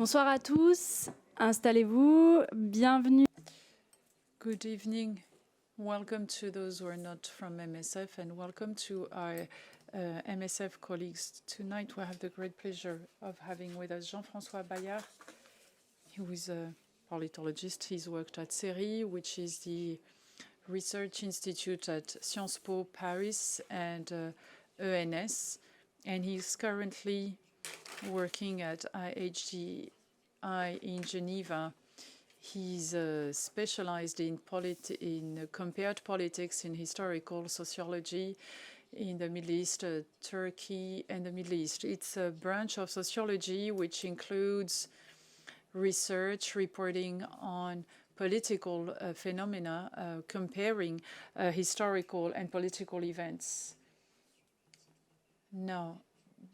Bonsoir à tous, installez-vous, bienvenue. Good evening. Welcome to those who are not from MSF and welcome to our MSF colleagues. Tonight we have the great pleasure of having with us Jean-François Bayart, who is a politologist. He's worked at CERI, which is the research institute at Sciences Po Paris and ENS, and he's currently working at IHGI in Geneva. He's specialized in compared politics in historical sociology in the Middle East, Turkey and the Middle East. It's a branch of sociology which includes research, reporting on political phenomena, comparing historical and political events. Now,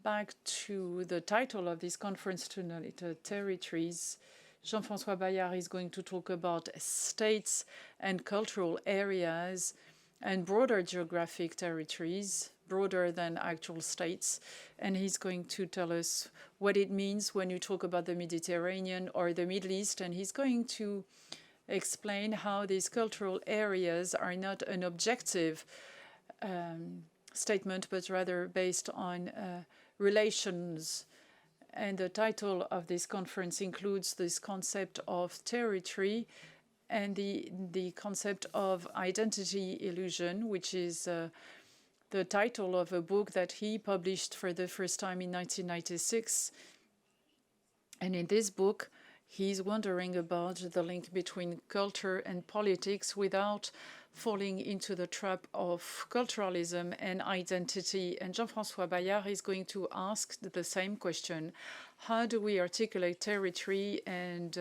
back to the title of this conference tonight, Territories. Jean-François Bayart is going to talk about states and cultural areas and broader geographic territories, broader than actual states. And he's going to tell us what it means when you talk about the Mediterranean or the Middle East. And he's going to explain how these cultural areas are not an objective statement, but rather based on relations. And the title of this conference includes this concept of territory and the concept of identity illusion, which is the title of a book that he published for the first time in 1996. And in this book, he's wondering about the link between culture and politics without falling into the trap of culturalism and identity. And Jean-François Bayart is going to ask the same question. How do we articulate territory and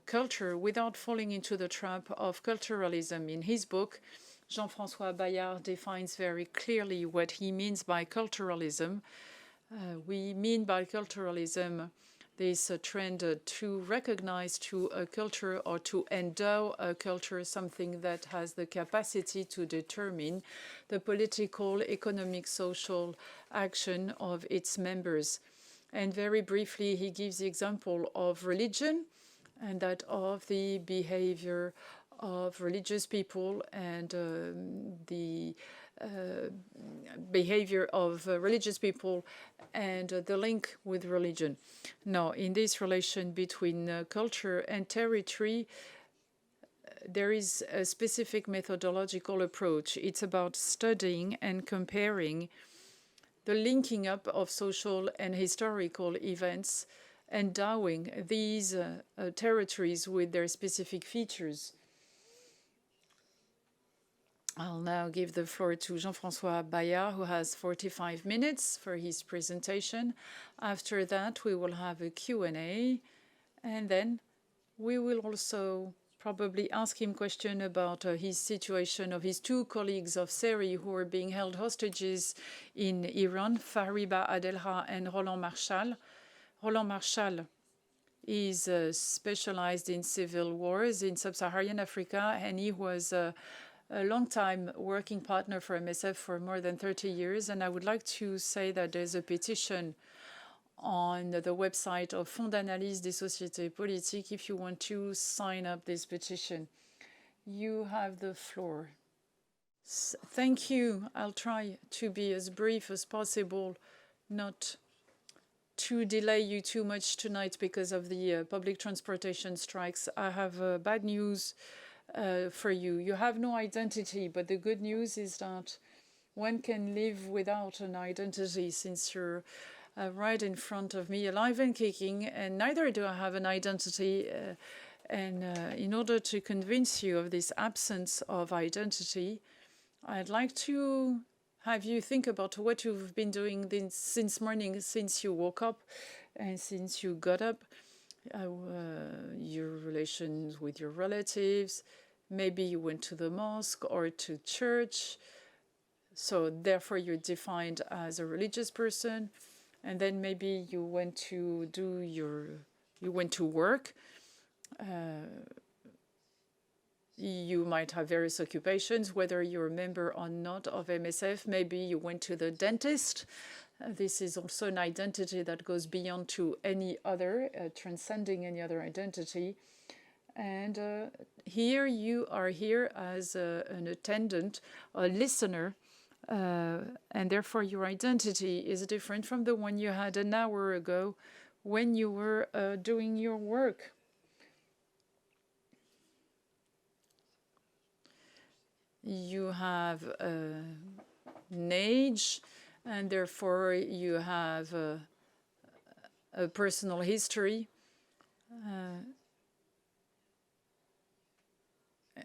culture without falling into the trap of culturalism? In his book, Jean-François Bayart defines very clearly what he means by culturalism. We mean by culturalism this trend to recognize to a culture or to endow a culture something that has the capacity to determine the political, economic, social action of its members. And very briefly, he gives the example of religion and that of the behavior of religious people and the behavior of religious people and the link with religion. Now, in this relation between culture and territory, there is a specific methodological approach. It's about studying and comparing the linking up of social and historical events, endowing these territories with their specific features. I'll now give the floor to Jean-François Bayart, who has 45 minutes for his presentation. After that, we will have a Q&A, and then we will also probably ask him questions about his situation of his two colleagues of CERI who are being held hostages in Iran, Fariba Adelha and Roland Marchal. Roland Marchal is specialized in civil wars in sub-Saharan Africa, and he was a long-time working partner for MSF for more than 30 years. And I would like to say that there's a petition on the website of Fonds d'analyse des sociétés politiques if you want to sign up this petition. You have the floor. Thank you. I'll try to be as brief as possible, not to delay you too much tonight because of the public transportation strikes. I have bad news for you. You have no identity, but the good news is that one can live without an identity since you're right in front of me, alive and kicking, and neither do I have an identity. And in order to convince you of this absence of identity, I'd like to have you think about what you've been doing since morning, since you woke up and since you got up. Your relations with your relatives. Maybe you went to the mosque or to church. So therefore you're defined as a religious person. And then maybe you went to work. You might have various occupations, whether you're a member or not of MSF. Maybe you went to the dentist. This is also an identity that goes beyond to any other, transcending any other identity. And here you are here as an attendant, a listener, and therefore your identity is different from the one you had an hour ago when you were doing your work. You have an age, and therefore you have a personal history.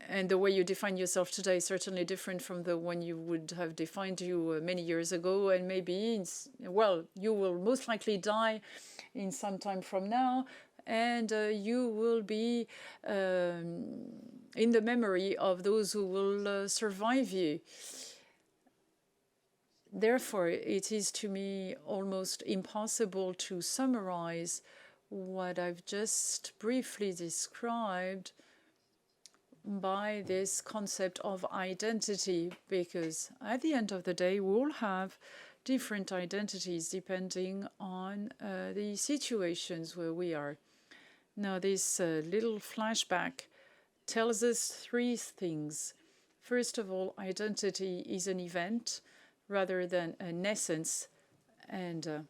And the way you define yourself today is certainly different from the one you would have defined you many years ago. And maybe, well, you will most likely die in some time from now, and you will be in the memory of those who will survive you. Therefore, it is to me almost impossible to summarize what I've just briefly described by this concept of identity, because at the end of the day, we all have different identities depending on the situations where we are. Now, this little flashback tells us three things. First of all, identity is an event rather than an essence. And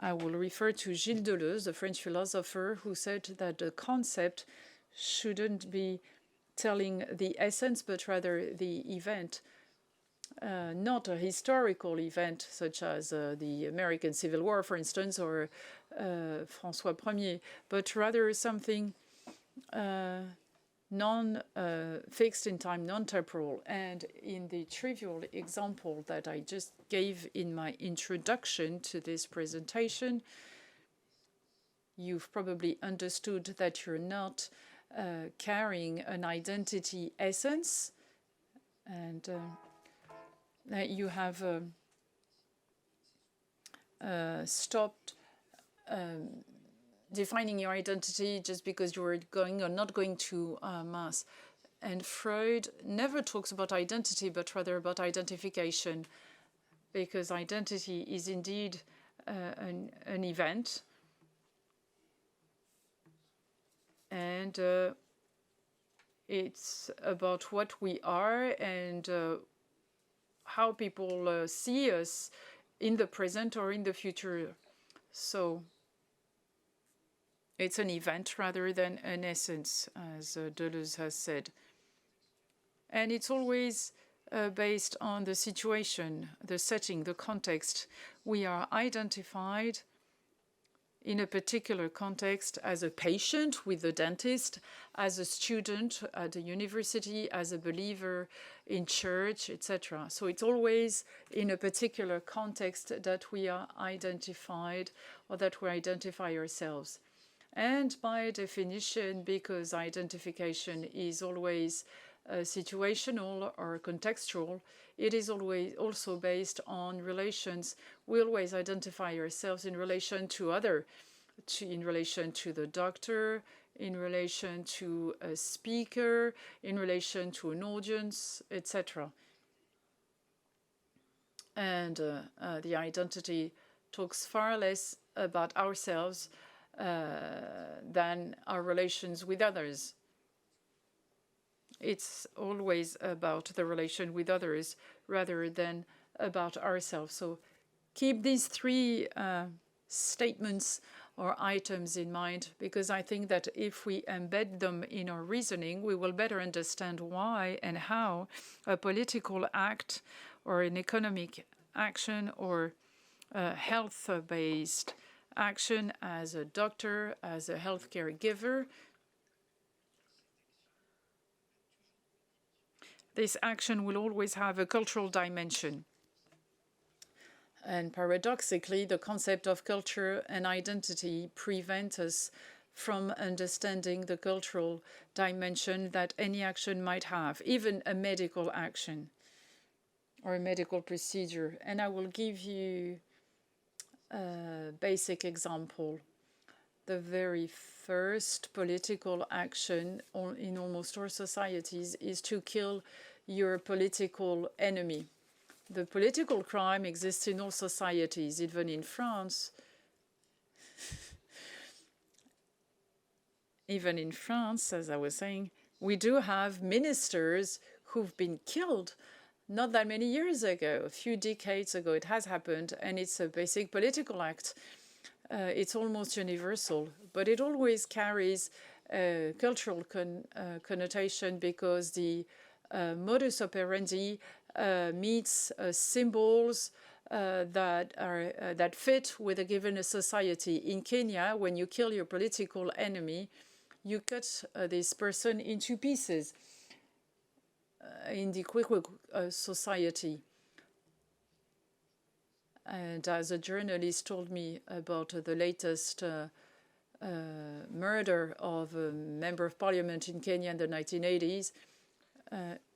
I will refer to Gilles Deleuze, the French philosopher, who said that the concept shouldn't be telling the essence, but rather the event. Not a historical event such as the American Civil War, for instance, or François Ier, but rather something non-fixed in time, non-temporal. And in the trivial example that I just gave in my introduction to this presentation, you've probably understood that you're not carrying an identity essence, and that you have stopped defining your identity just because you were going or not going to mass. And Freud never talks about identity, but rather about identification, because identity is indeed an event. And it's about what we are and how people see us in the present or in the future. So it's an event rather than an essence, as Deleuze has said. And it's always based on the situation, the setting, the context. We are identified in a particular context as a patient with the dentist, as a student at the university, as a believer in church, etc. So it's always in a particular context that we are identified or that we identify ourselves. And by definition, because identification is always situational or contextual, it is always also based on relations. We always identify ourselves in relation to other, in relation to the doctor, in relation to a speaker, in relation to an audience, etc. And the identity talks far less about ourselves than our relations with others. It's always about the relation with others rather than about ourselves. So keep these three statements or items in mind, because I think that if we embed them in our reasoning, we will better understand why and how a political act or an economic action or health-based action as a doctor, as a healthcare giver, this action will always have a cultural dimension. And paradoxically, the concept of culture and identity prevent us from understanding the cultural dimension that any action might have, even a medical action or a medical procedure. And I will give you a basic example. The very first political action in almost all societies is to kill your political enemy. The political crime exists in all societies, even in France. Even in France, as I was saying, we do have ministers who've been killed not that many years ago, a few decades ago. It has happened, and it's a basic political act. It's almost universal, but it always carries a cultural connotation because the modus operandi meets symbols that fit with a given society. In Kenya, when you kill your political enemy, you cut this person into pieces. In the Kwekwe society. And as a journalist told me about the latest murder of a member of parliament in Kenya in the 1980s,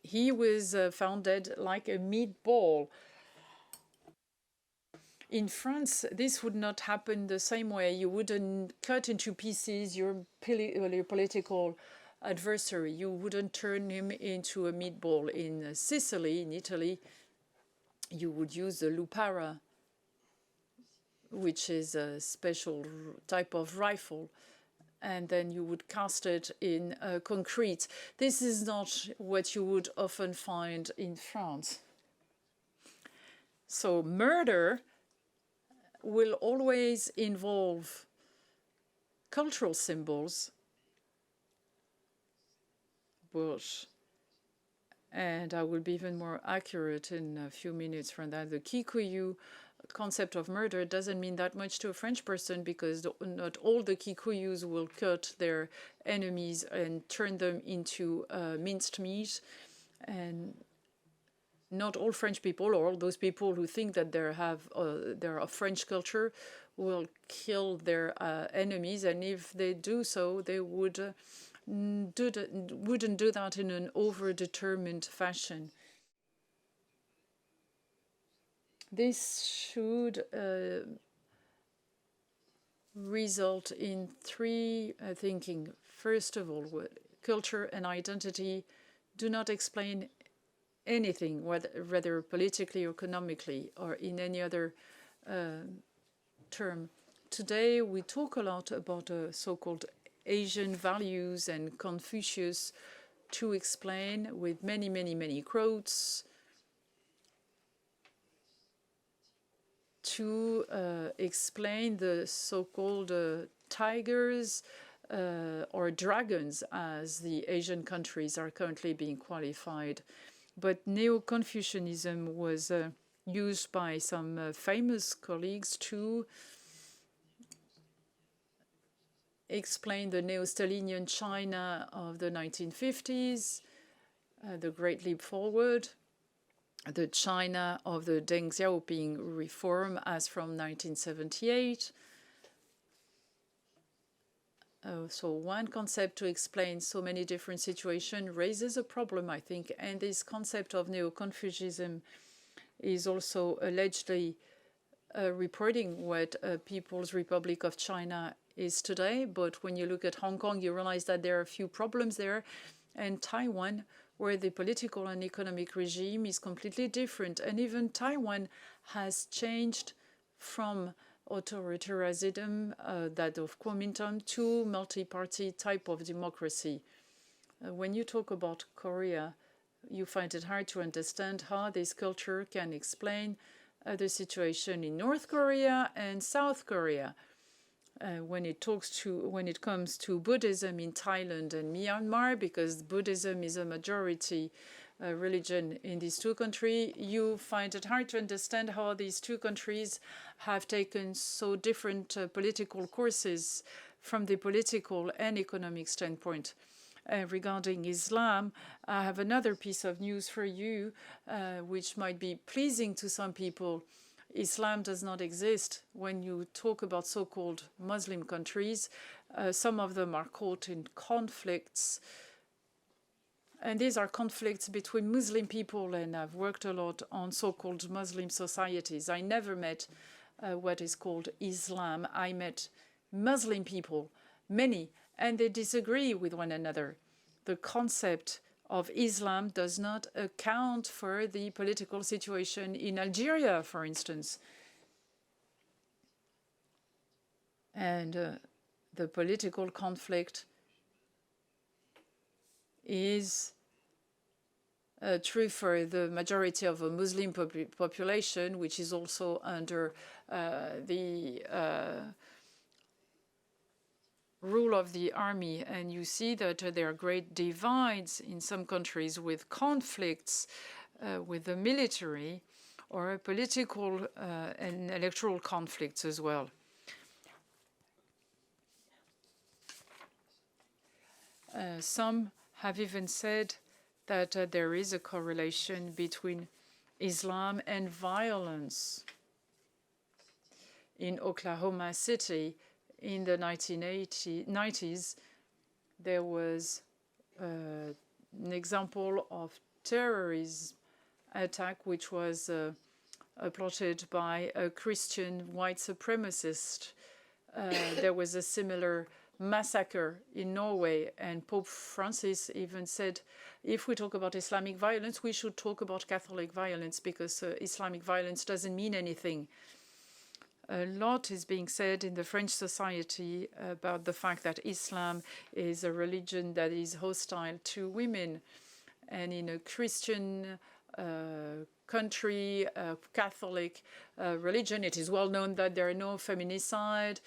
he was found dead like a meatball. In France, this would not happen the same way. You wouldn't cut into pieces your political adversary. You wouldn't turn him into a meatball. In Sicily, in Italy, you would use the lupara, which is a special type of rifle, and then you would cast it in concrete. This is not what you would often find in France. So murder will always involve cultural symbols, and I will be even more accurate in a few minutes from that. The Kikuyu concept of murder doesn't mean that much to a French person because not all the Kikuyus will cut their enemies and turn them into minced meat. And not all French people, or all those people who think that they're of French culture, will kill their enemies. And if they do so, they wouldn't do that in an overdetermined fashion. This should result in three thinking. First of all, culture and identity do not explain anything, whether politically or economically or in any other term. Today, we talk a lot about so-called Asian values and Confucius to explain with many, many, many quotes to explain the so-called tigers or dragons as the Asian countries are currently being qualified. But Neo-Confucianism was used by some famous colleagues to explain the Neo-Stalinian China of the 1950s, the Great Leap Forward, the China of the Deng Xiaoping reform as from 1978. So one concept to explain so many different situations raises a problem, I think. And this concept of Neo-Confucianism is also allegedly reporting what People's Republic of China is today. But when you look at Hong Kong, you realize that there are a few problems there. And Taiwan, where the political and economic regime is completely different. And even Taiwan has changed from authoritarianism, that of Kuomintang, to multi-party type of democracy. When you talk about Korea, you find it hard to understand how this culture can explain the situation in North Korea and South Korea. When it comes to Buddhism in Thailand and Myanmar, because Buddhism is a majority religion in these two countries, you find it hard to understand how these two countries have taken so different political courses from the political and economic standpoint. Regarding Islam, I have another piece of news for you, which might be pleasing to some people. Islam does not exist. When you talk about so-called Muslim countries, some of them are caught in conflicts. And these are conflicts between Muslim people, and I've worked a lot on so-called Muslim societies. I never met what is called Islam. I met Muslim people, many, and they disagree with one another. The concept of Islam does not account for the political situation in Algeria, for instance. And the political conflict is true for the majority of a Muslim population, which is also under the rule of the army. And you see that there are great divides in some countries with conflicts with the military or political and electoral conflicts as well. Some have even said that there is a correlation between Islam and violence. In Oklahoma City, in the 1990s, there was an example of terrorism attack which was plotted by a Christian white supremacist. There was a similar massacre in Norway, and Pope Francis even said, if we talk about Islamic violence, we should talk about Catholic violence, because Islamic violence doesn't mean anything. A lot is being said in the French society about the fact that Islam is a religion that is hostile to women. And in a Christian country, Catholic religion, it is well known that there are no feminicide,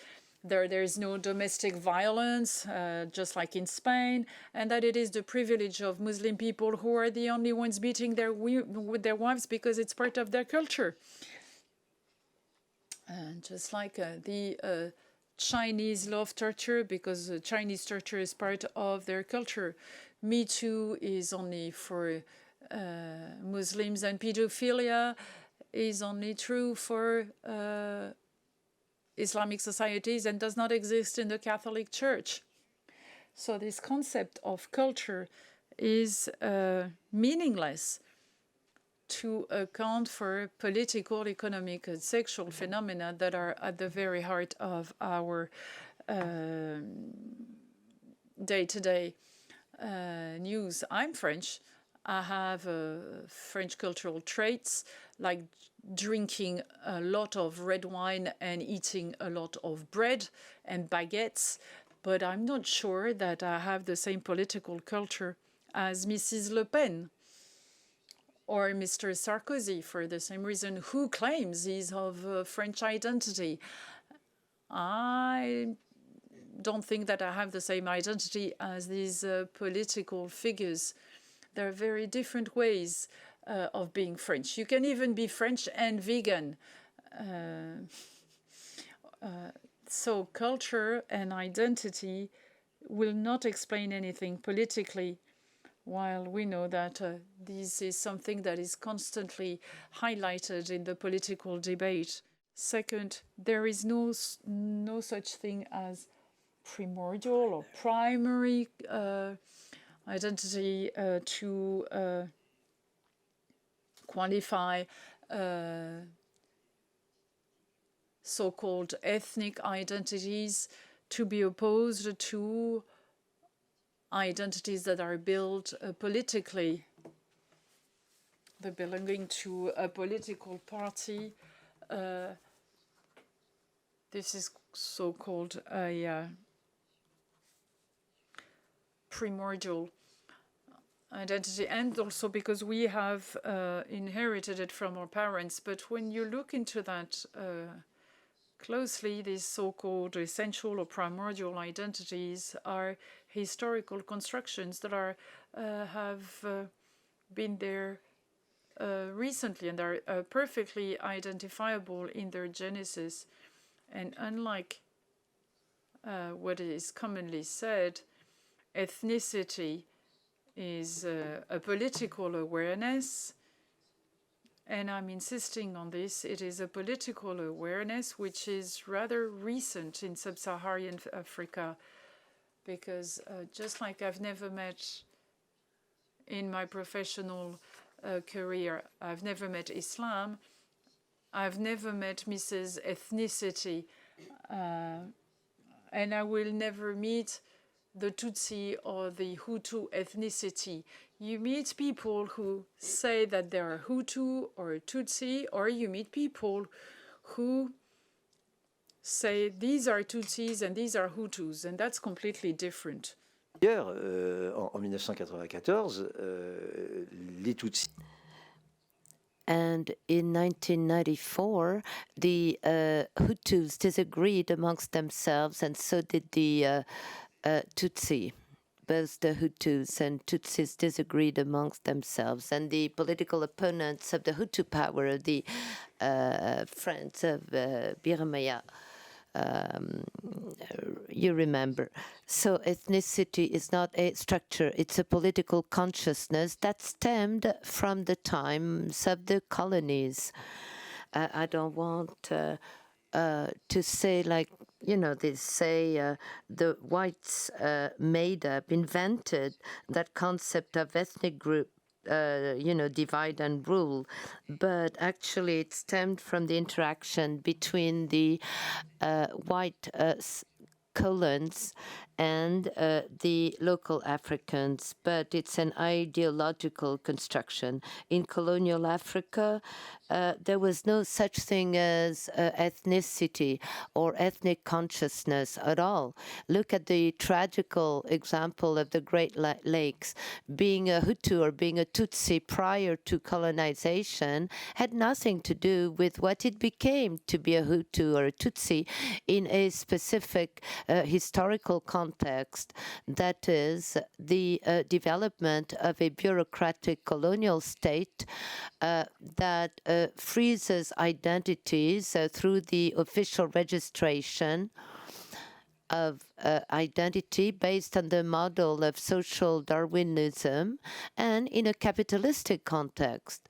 there is no domestic violence, just like in Spain, and that it is the privilege of Muslim people who are the only ones beating their wives because it's part of their culture. And just like the Chinese love torture, because Chinese torture is part of their culture. Me Too is only for Muslims, and pedophilia is only true for Islamic societies and does not exist in the Catholic Church. So this concept of culture is meaningless to account for political, economic, and sexual phenomena that are at the very heart of our day-to-day news. I'm French. I have French cultural traits, like drinking a lot of red wine and eating a lot of bread and baguettes, but I'm not sure that I have the same political culture as Mrs. Le Pen or Mr. Sarkozy, for the same reason, who claims he's of French identity. I don't think that I have the same identity as these political figures. There are very different ways of being French. You can even be French and vegan. So culture and identity will not explain anything politically, while we know that this is something that is constantly highlighted in the political debate. Second, there is no such thing as primordial or primary identity to qualify so-called ethnic identities to be opposed to identities that are built politically. The belonging to a political party. This is so-called a primordial identity, and also because we have inherited it from our parents. But when you look into that closely, these so-called essential or primordial identities are historical constructions that are have been there recently, and are perfectly identifiable in their genesis. And unlike what is commonly said, ethnicity is a political awareness, and I'm insisting on this. It is a political awareness which is rather recent in sub-Saharan Africa, because just like I've never met in my professional career, I've never met Islam, I've never met Mrs. Ethnicity, and I will never meet the Tutsi or the Hutu ethnicity. You meet people who say that they're a Hutu or a Tutsi, or you meet people who say these are Tutsis and these are Hutus, and that's completely different. D'ailleurs, en 1994, les Tutsis. And in 1994, the Hutus disagreed amongst themselves, and so did the Tutsi. Both the Hutus and Tutsis disagreed amongst themselves, and the political opponents of the Hutu power, the friends of Birmaya, you remember. So ethnicity is not a structure, it's a political consciousness that stemmed from the times of the colonies. I don't want to say, like, you know, they say the whites made up, invented that concept of ethnic group, you know, divide and rule, but actually it stemmed from the interaction between the white colons and the local Africans, but it's an ideological construction. In colonial Africa, there was no such thing as ethnicity or ethnic consciousness at all. Look at the tragical example of the Great Lakes. Being a Hutu or being a Tutsi prior to colonization had nothing to do with what it became to be a Hutu or a Tutsi in a specific historical context, that is the development of a bureaucratic colonial state that freezes identities through the official registration of identity based on the model of social Darwinism and in a capitalistic context.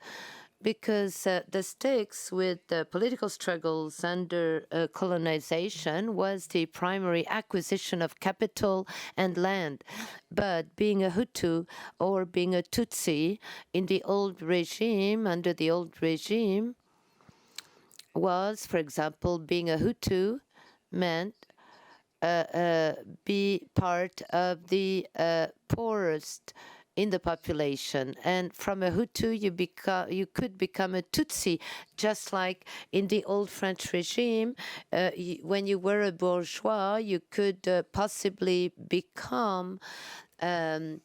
Because the stakes with the political struggles under colonization was the primary acquisition of capital and land. But being a Hutu or being a Tutsi in the old regime, under the old regime, was, for example, being a Hutu meant be part of the poorest in the population, and from a Hutu you could become a Tutsi, just like in the old French regime. When you were a bourgeois, you could possibly become the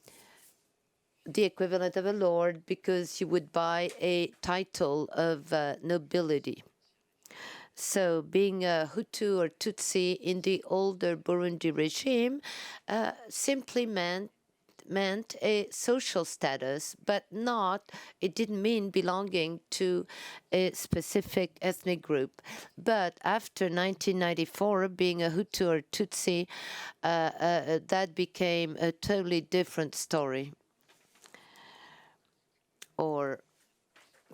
equivalent of a lord because you would buy a title of nobility. So being a Hutu or Tutsi in the older Burundi regime simply meant a social status, but it didn't mean belonging to a specific ethnic group. But after 1994, being a Hutu or Tutsi, that became a totally different story. Or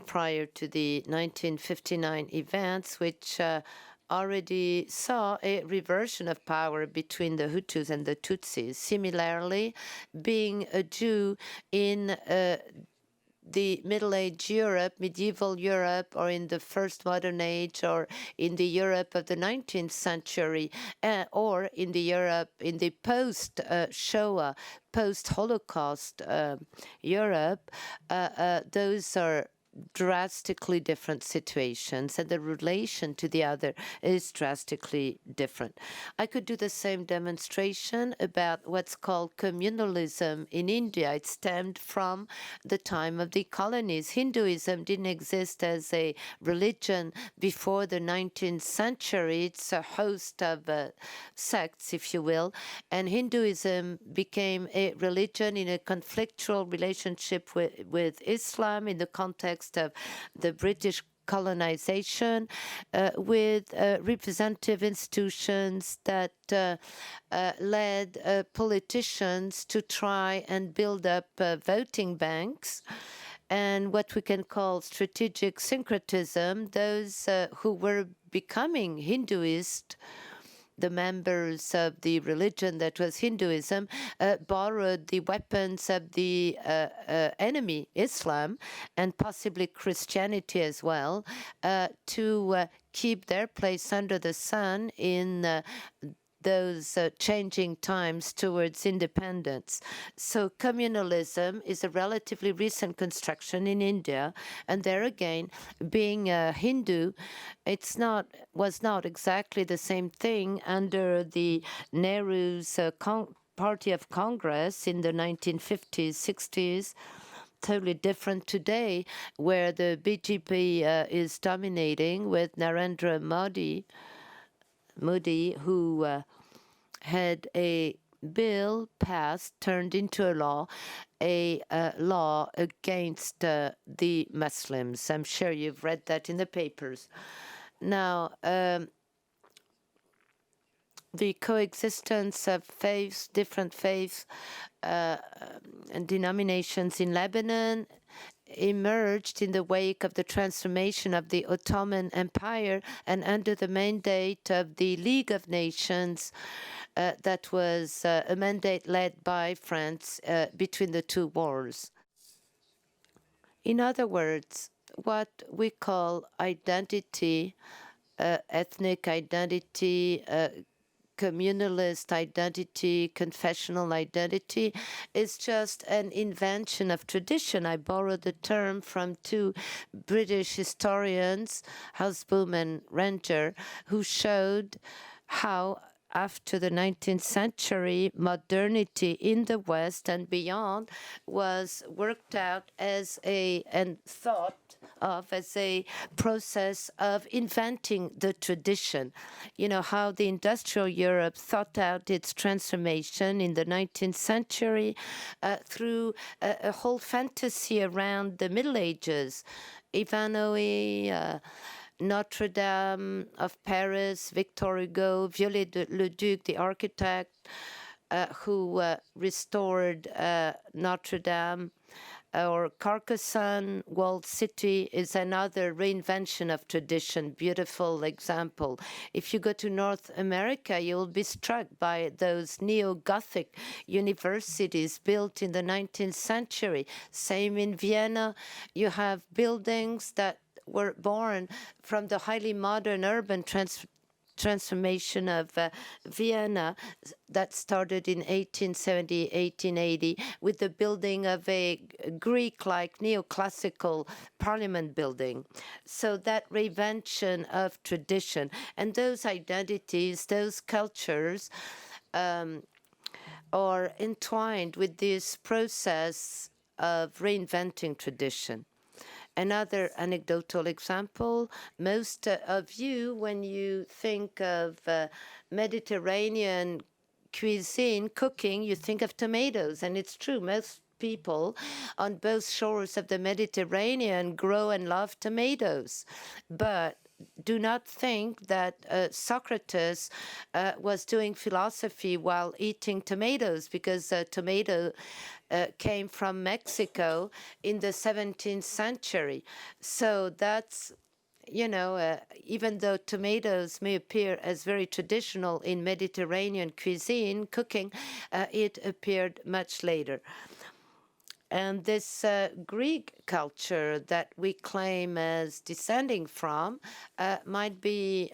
prior to the 1959 events, which already saw a reversion of power between the Hutus and the Tutsis. Similarly, being a Jew in the Middle Age Europe, medieval Europe, or in the first modern age, or in the Europe of the 19th century, or in the Europe in the post-Shoah, post-Holocaust Europe, those are drastically different situations, and the relation to the other is drastically different. I could do the same demonstration about what's called communalism in India. It stemmed from the time of the colonies. Hinduism didn't exist as a religion before the 19th century. It's a host of sects, if you will, and Hinduism became a religion in a conflictual relationship with Islam in the context of the British colonization, with representative institutions that led politicians to try and build up voting banks, and what we can call strategic syncretism. Those who were becoming Hinduist, the members of the religion that was Hinduism, borrowed the weapons of the enemy, Islam, and possibly Christianity as well, to keep their place under the sun in those changing times towards independence. So communalism is a relatively recent construction in India, and there again, being a Hindu, was not exactly the same thing under the Nehru's Party of Congress in the 1950s, 60s. Totally different today, where the BJP is dominating with Narendra Modi, who had a bill passed, turned into a law against the Muslims. I'm sure you've read that in the papers. Now, the coexistence of faiths, different faiths and denominations in Lebanon emerged in the wake of the transformation of the Ottoman Empire and under the mandate of the League of Nations that was a mandate led by France between the two wars. In other words, what we call identity, ethnic identity, communalist identity, confessional identity, is just an invention of tradition. I borrowed the term from two British historians, Husbaum and Ranger, who showed how after the 19th century, modernity in the West and beyond was worked out as and thought of as a process of inventing the tradition. You know, how the industrial Europe thought out its transformation in the 19th century through a whole fantasy around the Middle Ages. Ivanhoe, Notre Dame of Paris, Victor Hugo, Viollet-le-Duc, the architect who restored Notre Dame, or Carcassonne walled city is another reinvention of tradition, beautiful example. If you go to North America, you'll be struck by those neo-Gothic universities built in the 19th century. Same in Vienna, you have buildings that were born from the highly modern urban transformation of Vienna that started in 1870, 1880 with the building of a Greek-like neoclassical parliament building. So that reinvention of tradition and those identities, those cultures are entwined with this process of reinventing tradition. Another anecdotal example, most of you, when you think of Mediterranean cuisine, cooking, you think of tomatoes. And it's true, most people on both shores of the Mediterranean grow and love tomatoes. But do not think that Socrates was doing philosophy while eating tomatoes, because tomato came from Mexico in the 17th century. So that's, you know, even though tomatoes may appear as very traditional in Mediterranean cuisine, cooking, it appeared much later. And this Greek culture that we claim as descending from might be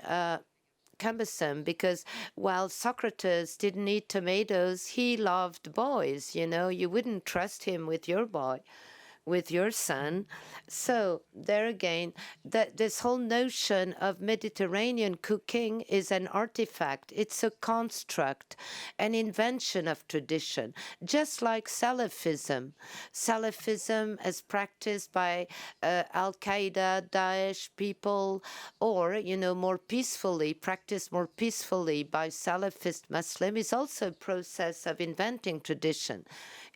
cumbersome, because while Socrates didn't eat tomatoes, he loved boys. You know, you wouldn't trust him with your boy, with your son. So there again, this whole notion of Mediterranean cooking is an artifact. It's a construct, an invention of tradition, just like Salafism. Salafism as practiced by Al-Qaeda, Daesh people, or, you know, more peacefully, practiced more peacefully by Salafist Muslim, is also a process of inventing tradition.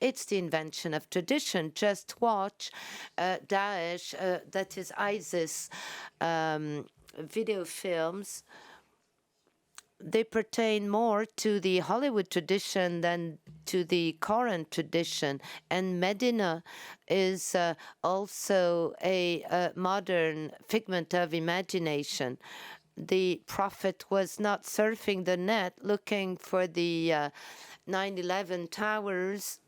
It's the invention of tradition. Just watch Daesh, that is ISIS, video films. They pertain more to the Hollywood tradition than to the Quran tradition. And Medina is also a modern figment of imagination. The Prophet was not surfing the net looking for the 9/11 towers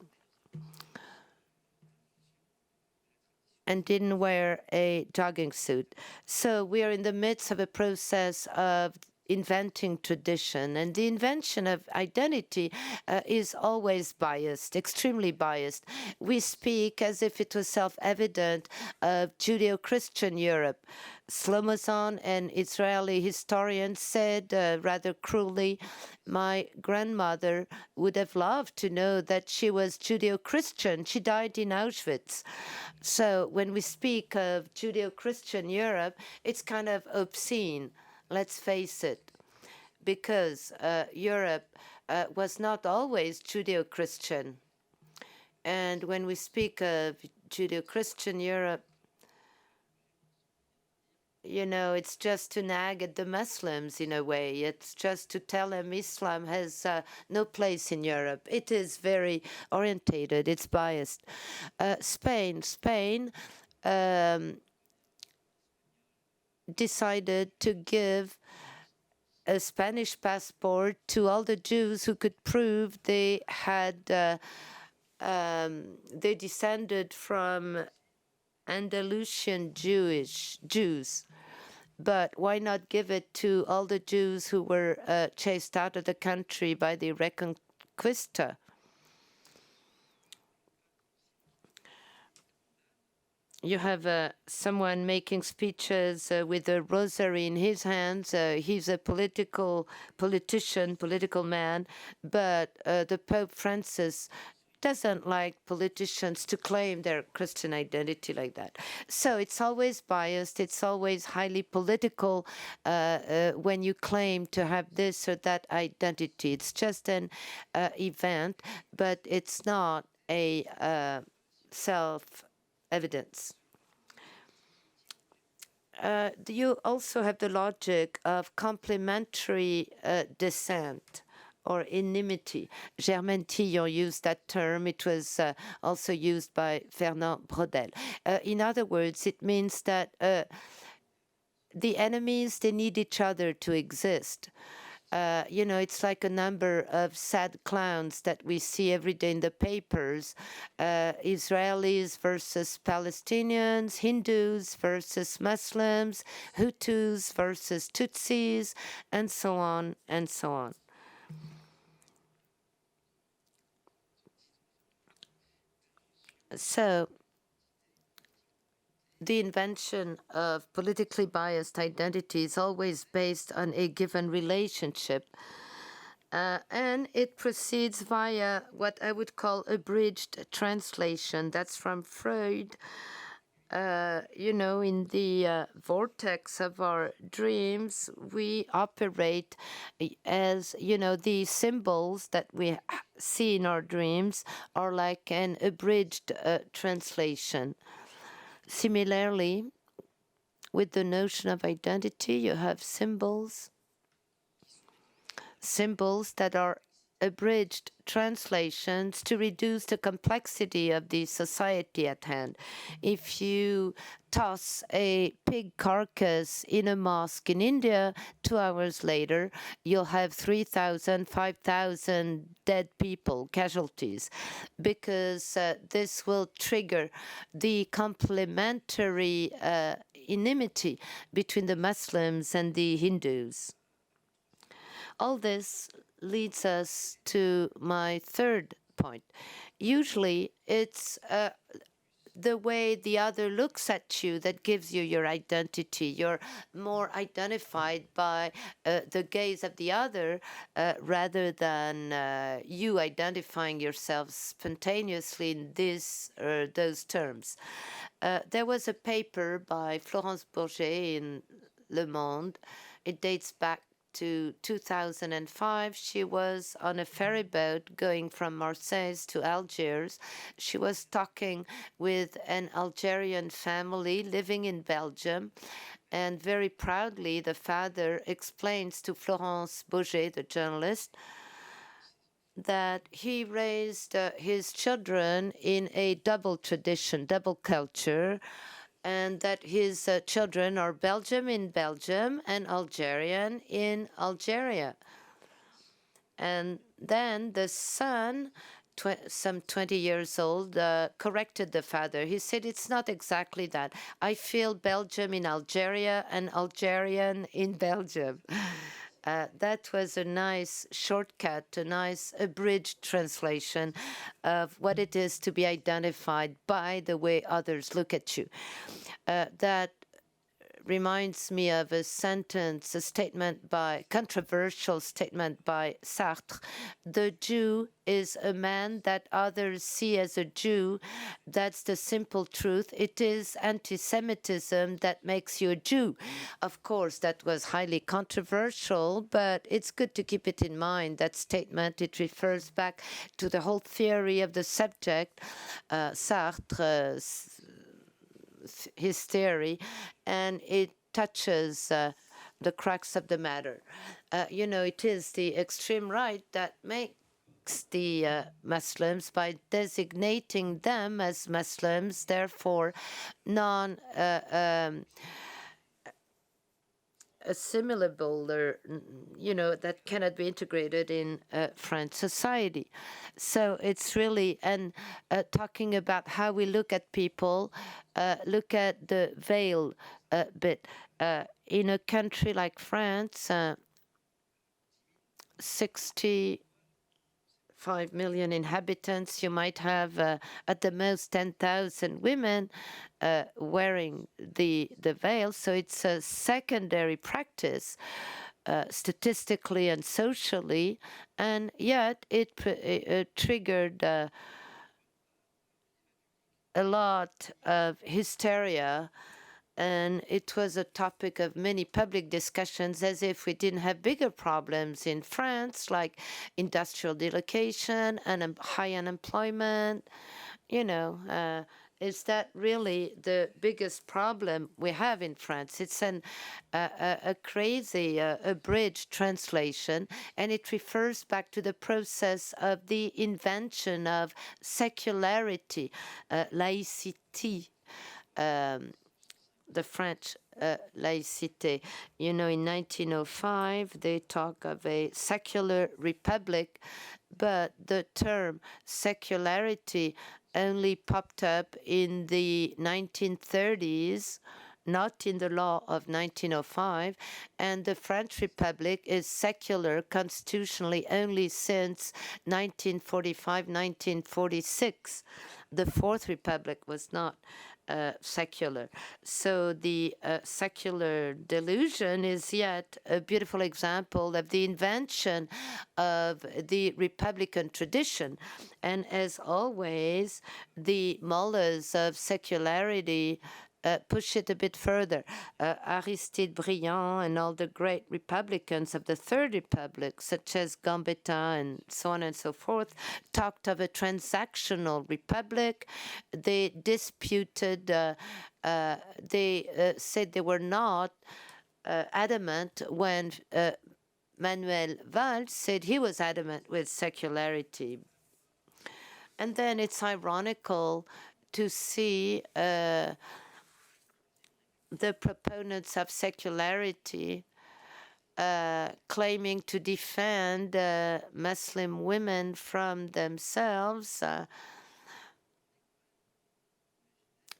and didn't wear a jogging suit. So we are in the midst of a process of inventing tradition. And the invention of identity is always biased, extremely biased. We speak as if it was self-evident of Judeo-Christian Europe. Slomozan, an Israeli historian, said rather cruelly, my grandmother would have loved to know that she was Judeo-Christian. She died in Auschwitz. So when we speak of Judeo-Christian Europe, it's kind of obscene. Let's face it, because Europe was not always Judeo-Christian. And when we speak of Judeo-Christian Europe, you know, it's just to nag at the Muslims in a way. It's just to tell them Islam has no place in Europe. It is very orientated. It's biased. Spain decided to give a Spanish passport to all the Jews who could prove they had they descended from Andalusian Jews. But why not give it to all the Jews who were chased out of the country by the Reconquista? You have someone making speeches with a rosary in his hands. He's a political man, but the Pope Francis doesn't like politicians to claim their Christian identity like that. So it's always biased. It's always highly political when you claim to have this or that identity. It's just an event, but it's not a self-evidence. You also have the logic of complementary descent or inimity. Germaine Tillon used that term. It was also used by Fernand Braudel. In other words, it means that the enemies, they need each other to exist. You know, it's like a number of sad clowns that we see every day in the papers. Israelis versus Palestinians, Hindus versus Muslims, Hutus versus Tutsis, and so on and so on. So the invention of politically biased identity is always based on a given relationship, and it proceeds via what I would call abridged translation. That's from Freud. You know, in the vortex of our dreams, we operate as, you know, the symbols that we see in our dreams are like an abridged translation. Similarly, with the notion of identity, you have symbols that are abridged translations to reduce the complexity of the society at hand. If you toss a pig carcass in a mosque in India, 2 hours later, you'll have 3,000, 5,000 dead people, casualties, because this will trigger the complementary enmity between the Muslims and the Hindus. All this leads us to my third point. Usually, it's the way the other looks at you that gives you your identity. You're more identified by the gaze of the other rather than you identifying yourself spontaneously in this or those terms. There was a paper by Florence Bourget in Le Monde. It dates back to 2005. She was on a ferry boat going from Marseille to Algiers. She was talking with an Algerian family living in Belgium, and very proudly the father explains to Florence Bourget, the journalist, that he raised his children in a double tradition, double culture, and that his children are Belgian in Belgium and Algerian in Algeria. And then the son, some 20 years old, corrected the father. He said, it's not exactly that. I feel Belgium in Algeria and Algerian in Belgium. That was a nice shortcut, a nice abridged translation of what it is to be identified by the way others look at you. That reminds me of a sentence, a statement by, controversial statement by Sartre. The Jew is a man that others see as a Jew. That's the simple truth. It is anti-Semitism that makes you a Jew. Of course, that was highly controversial, but it's good to keep it in mind, that statement. It refers back to the whole theory of the subject, Sartre, his theory, and it touches the crux of the matter. You know, it is the extreme right that makes the Muslims, by designating them as Muslims, therefore non assimilable, or you know, that cannot be integrated in French society. So it's really, and talking about how we look at people, look at the veil bit. In a country like France, 65 million inhabitants, you might have at the most 10,000 women wearing the veil. So it's a secondary practice statistically and socially, and yet it triggered a lot of hysteria, and it was a topic of many public discussions, as if we didn't have bigger problems in France, like industrial dislocation and high unemployment. You know, is that really the biggest problem we have in France? It's a crazy, abridged translation, and it refers back to the process of the invention of secularity, laïcité, the French laïcité. You know, in 1905, they talk of a secular republic, but the term secularity only popped up in the 1930s, not in the law of 1905, and the French Republic is secular constitutionally only since 1945, 1946. The Fourth Republic was not secular. So the secular delusion is yet a beautiful example of the invention of the Republican tradition. And as always, the mullahs of secularity push it a bit further. Aristide Briand and all the great Republicans of the Third Republic, such as Gambetta and so on and so forth, talked of a transactional republic. They disputed, they said they were not adamant when Manuel Valls said he was adamant with secularity. And then it's ironical to see the proponents of secularity claiming to defend Muslim women from themselves,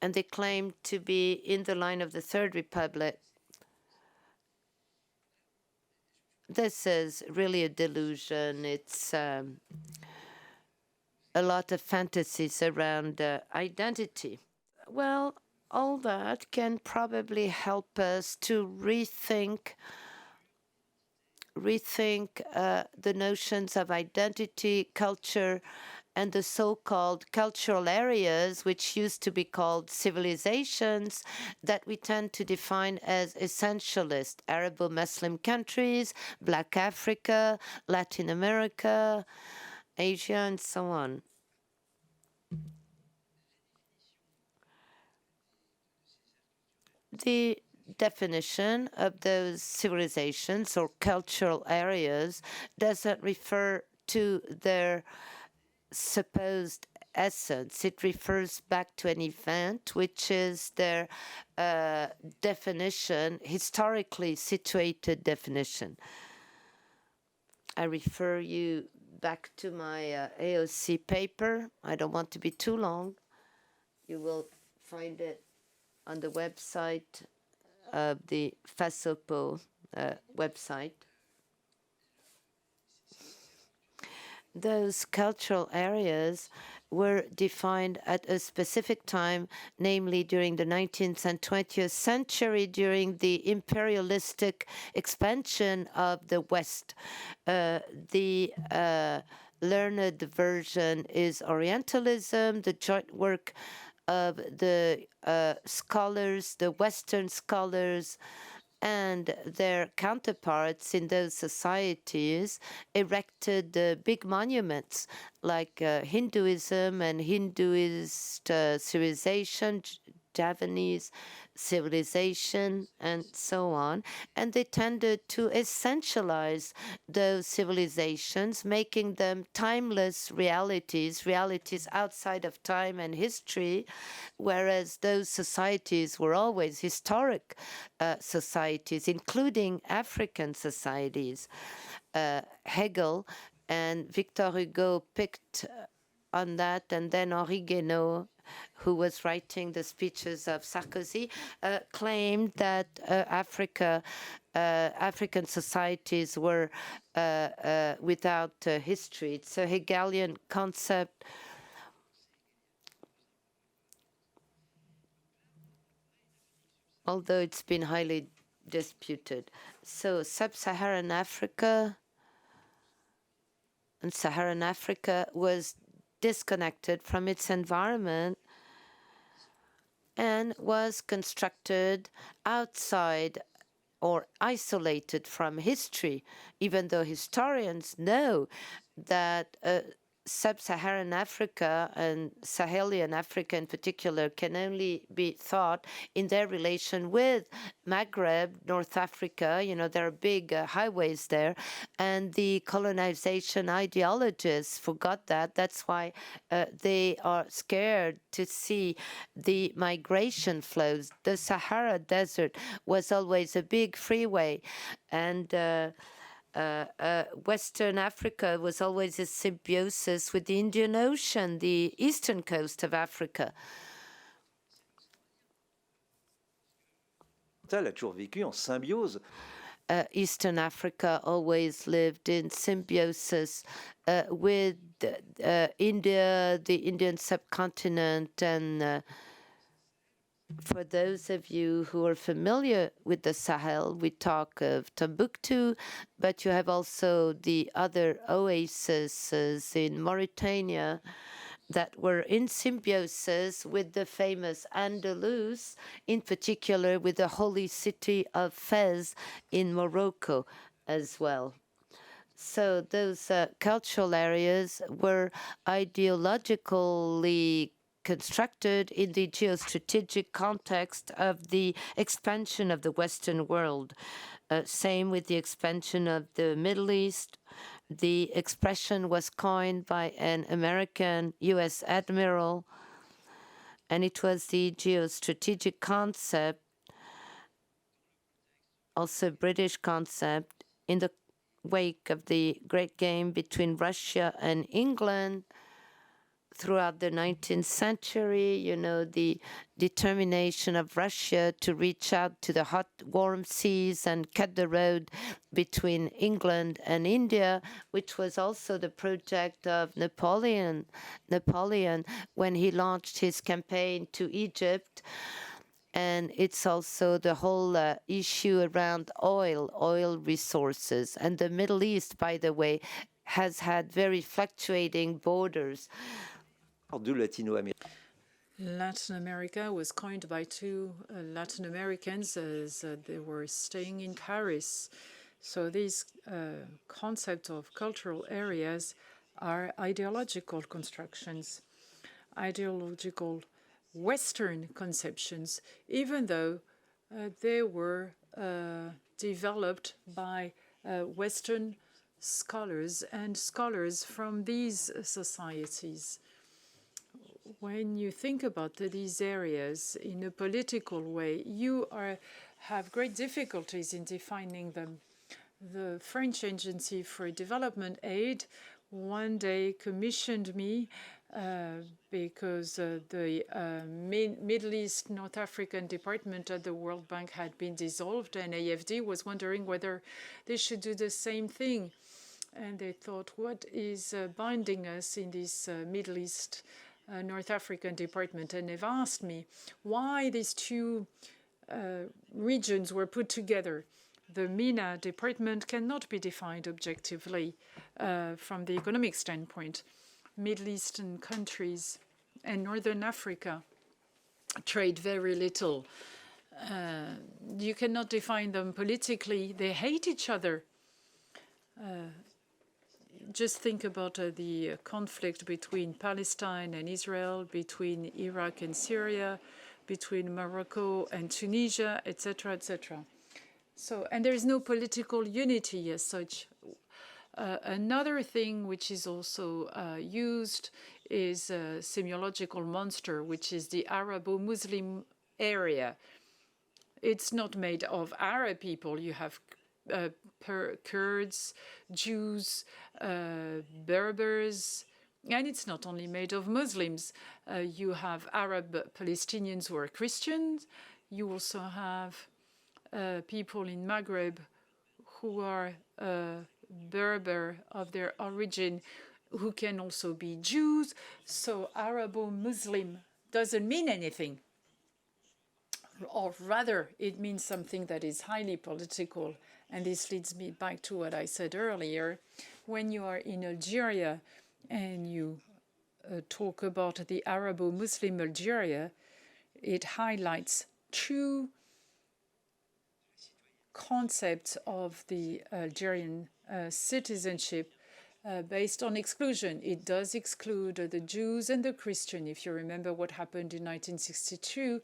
and they claim to be in the line of the Third Republic. This is really a delusion. It's a lot of fantasies around identity. Well, all that can probably help us to rethink the notions of identity, culture, and the so-called cultural areas, which used to be called civilizations, that we tend to define as essentialist: Arabo-Muslim countries, Black Africa, Latin America, Asia, and so on. The definition of those civilizations or cultural areas doesn't refer to their supposed essence. It refers back to an event, which is their definition, historically situated definition. I refer you back to my AOC paper. I don't want to be too long. You will find it on the website of the FASOPO website. those cultural areas were defined at a specific time, namely during the 19th and 20th century, during the imperialistic expansion of the West. The learned version is Orientalism, the joint work of the scholars, the Western scholars, and their counterparts in those societies erected big monuments like Hinduism and Hinduist civilization, Javanese civilization, and so on. And they tended to essentialize those civilizations, making them timeless realities, realities outside of time and history, whereas those societies were always historic societies, including African societies. Hegel and Victor Hugo picked on that, and then Henri Guénaud, who was writing the speeches of Sarkozy, claimed that African societies were without history. It's a Hegelian concept. Although it's been highly disputed. So sub-Saharan Africa and Saharan Africa was disconnected from its environment and was constructed outside or isolated from history, even though historians know that sub-Saharan Africa and Sahelian Africa in particular can only be thought in their relation with Maghreb, North Africa. You know, there are big highways there, and the colonization ideologists forgot that. That's why they are scared to see the migration flows. The Sahara Desert was always a big freeway, and Western Africa was always a symbiosis with the Indian Ocean, the eastern coast of Africa. A toujours vécu en symbiose. Eastern Africa always lived in symbiosis with India, the Indian subcontinent, and for those of you who are familiar with the Sahel, we talk of Timbuktu, but you have also the other oases in Mauritania that were in symbiosis with the famous Andalus, in particular with the holy city of Fez in Morocco as well. So those cultural areas were ideologically constructed in the geostrategic context of the expansion of the Western world. Same with the expansion of the Middle East. The expression was coined by an American U.S. admiral, and it was the geostrategic concept, also British concept, in the wake of the Great Game between Russia and England. Throughout the 19th century, you know, the determination of Russia to reach out to the hot, warm seas and cut the road between England and India, which was also the project of Napoleon when he launched his campaign to Egypt. And it's also the whole issue around oil resources. And the Middle East, by the way, has had very fluctuating borders. Latin America was coined by two Latin Americans as they were staying in Paris. So these concepts of cultural areas are ideological constructions, ideological Western conceptions, even though they were developed by Western scholars and scholars from these societies. When you think about these areas in a political way, you have great difficulties in defining them. The French Agency for Development Aid one day commissioned me because the Middle East North African department at the World Bank had been dissolved, and AFD was wondering whether they should do the same thing. And they thought, what is binding us in this Middle East, North African department? And they've asked me why these two regions were put together. The MENA department cannot be defined objectively from the economic standpoint. Middle Eastern countries and Northern Africa trade very little. You cannot define them politically. They hate each other. Just think about the conflict between Palestine and Israel, between Iraq and Syria, between Morocco and Tunisia, etc., etc. So, and there is no political unity as such. Another thing which is also used is a semiological monster, which is the Arabo-Muslim area. It's not made of Arab people. You have Kurds, Jews, Berbers, and it's not only made of Muslims. You have Arab Palestinians who are Christians. You also have people in Maghreb who are Berber of their origin, who can also be Jews. So Arabo-Muslim doesn't mean anything. Or rather, it means something that is highly political. And this leads me back to what I said earlier. When you are in Algeria and you talk about the Arabo-Muslim Algeria, it highlights two concepts of the Algerian citizenship based on exclusion. It does exclude the Jews and the Christian, if you remember what happened in 1962.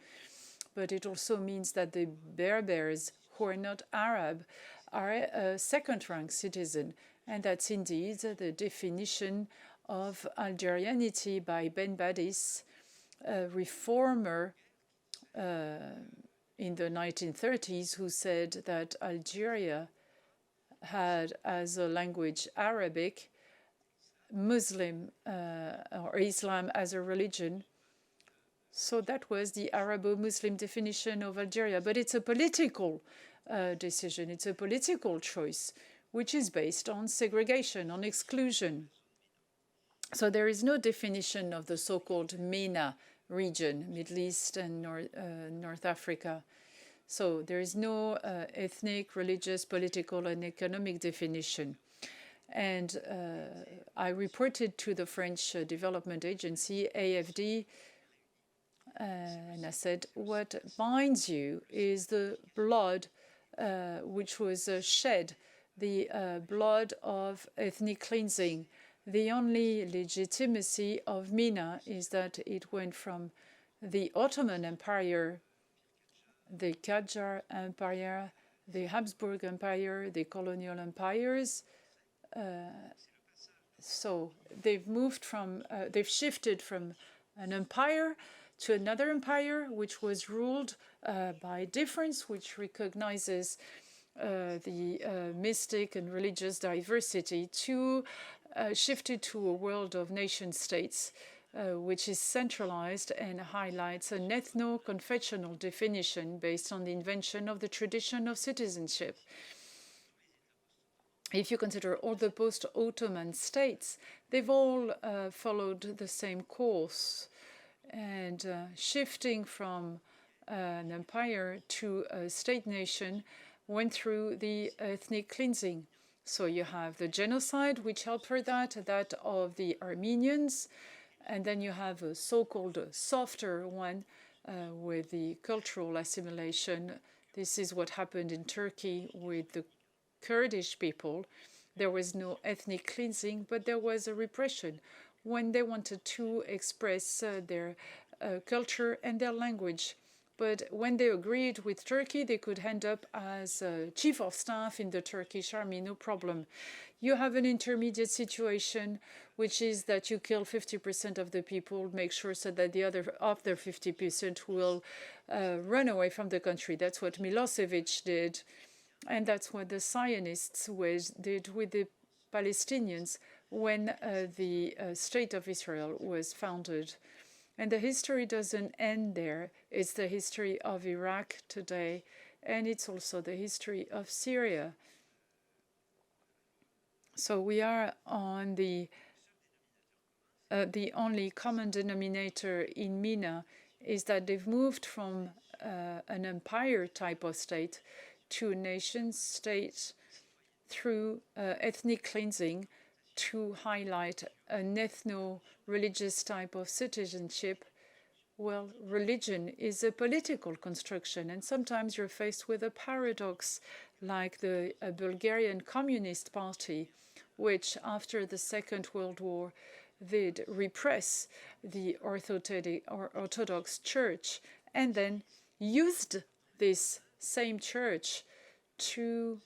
But it also means that the Berbers, who are not Arab, are a second-rank citizen. And that's indeed the definition of Algerianity by Ben Badis, a reformer in the 1930s, who said that Algeria had as a language Arabic, Muslim or Islam as a religion. So that was the Arabo-Muslim definition of Algeria. But it's a political decision. It's a political choice, which is based on segregation, on exclusion. So there is no definition of the so-called MENA region, Middle East and North Africa. So there is no ethnic, religious, political, and economic definition. And I reported to the French Development Agency, AFD, and I said, what binds you is the blood which was shed, the blood of ethnic cleansing. The only legitimacy of MENA is that it went from the Ottoman Empire, the Qajar Empire, the Habsburg Empire, the colonial empires. So they've moved from, they've shifted from an empire to another empire, which was ruled by difference, which recognizes the mystic and religious diversity, to shifted to a world of nation states, which is centralized and highlights an ethno-confessional definition based on the invention of the tradition of citizenship. If you consider all the post-Ottoman states, they've all followed the same course. And shifting from an empire to a state nation went through the ethnic cleansing. So you have the genocide, which helped for that of the Armenians. And then you have a so-called softer one with the cultural assimilation. This is what happened in Turkey with the Kurdish people. There was no ethnic cleansing, but there was a repression when they wanted to express their culture and their language. But when they agreed with Turkey, they could end up as chief of staff in the Turkish army, no problem. You have an intermediate situation, which is that you kill 50% of the people, make sure so that the other 50% will run away from the country. That's what Milosevic did. And that's what the Zionists did with the Palestinians when the State of Israel was founded. And the history doesn't end there. It's the history of Iraq today, and it's also the history of Syria. So we are on the only common denominator in MENA is that they've moved from an empire type of state to a nation state through ethnic cleansing to highlight an ethno-religious type of citizenship. Well, religion is a political construction, and sometimes you're faced with a paradox, like the Bulgarian Communist Party, which after the Second World War did repress the Orthodox Church and then used this same church to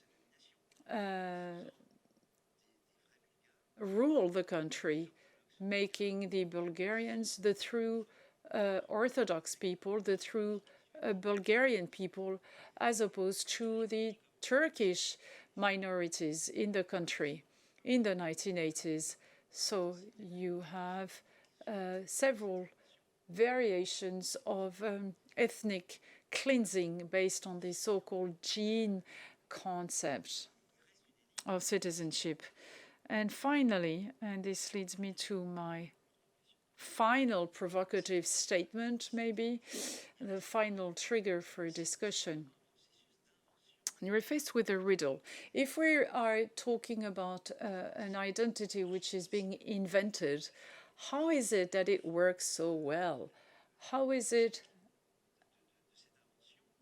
rule the country, making the Bulgarians the true Orthodox people, the true Bulgarian people, as opposed to the Turkish minorities in the country in the 1980s. So you have several variations of ethnic cleansing based on the so-called gene concept of citizenship. And finally, and this leads me to my final provocative statement, maybe, the final trigger for discussion. And we're faced with a riddle. If we are talking about an identity which is being invented, how is it that it works so well? How is it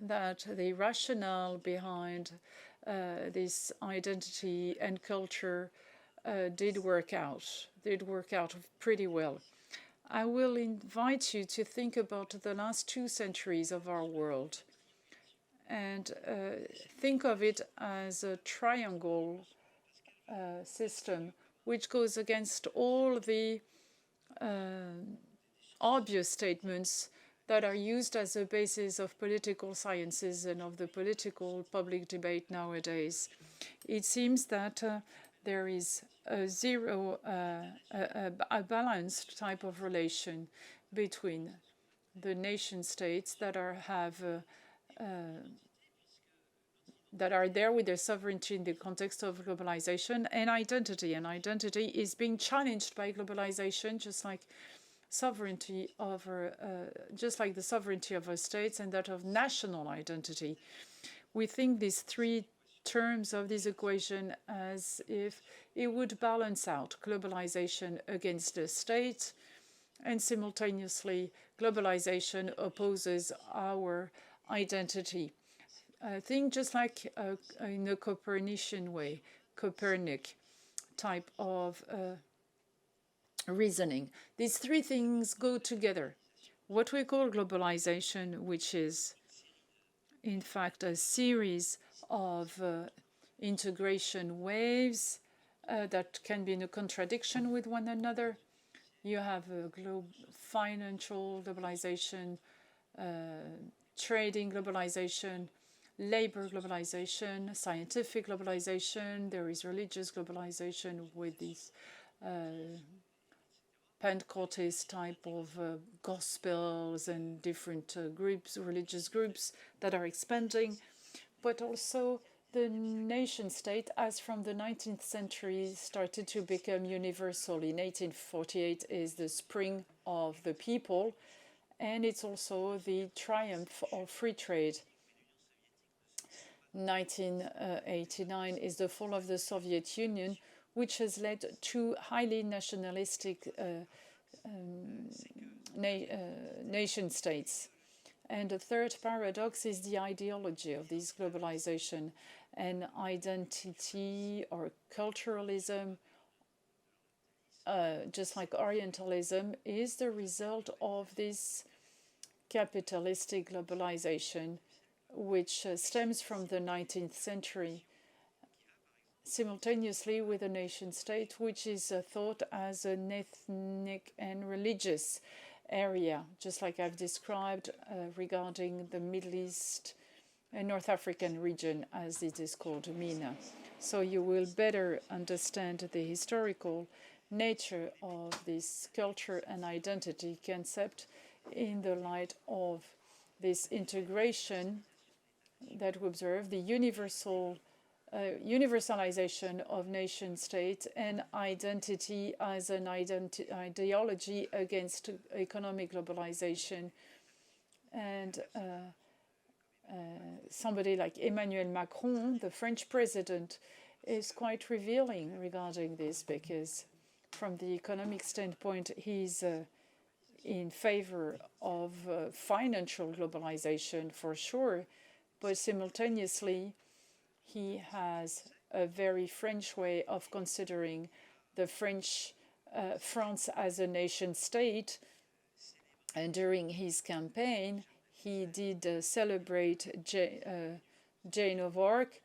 that the rationale behind this identity and culture did work out pretty well? I will invite you to think about the last 2 centuries of our world and think of it as a triangle system which goes against all the obvious statements that are used as a basis of political sciences and of the political public debate nowadays. It seems that there is a balanced type of relation between the nation states that are there with their sovereignty in the context of globalization and identity. And identity is being challenged by globalization, just like sovereignty over, just like the sovereignty of our states and that of national identity. We think these 3 terms of this equation as if it would balance out globalization against the state, and simultaneously globalization opposes our identity. I think just like in a Copernican way, Copernic type of reasoning. These 3 things go together. What we call globalization, which is in fact a series of integration waves that can be in a contradiction with one another. You have financial globalization, trading globalization, labor globalization, scientific globalization. There is religious globalization with these Pentecostist type of gospels and different groups, religious groups that are expanding, but also the nation state, as from the 19th century, started to become universal. In 1848 is the spring of the people, and it's also the triumph of free trade. 1989 is the fall of the Soviet Union, which has led to highly nationalistic nation states. And the third paradox is the ideology of this globalization, and identity or culturalism, just like Orientalism, is the result of this capitalistic globalization, which stems from the 19th century, simultaneously with a nation state, which is thought as an ethnic and religious area, just like I've described regarding the Middle East and North African region, as it is called, MENA. So you will better understand the historical nature of this culture and identity concept in the light of this integration that we observe, the universal universalization of nation state and identity as an ideology against economic globalization. And somebody like Emmanuel Macron, the French president, is quite revealing regarding this, because from the economic standpoint, he's in favor of financial globalization for sure, but simultaneously he has a very French way of considering the France as a nation state. And during his campaign, he did celebrate Joan of Arc,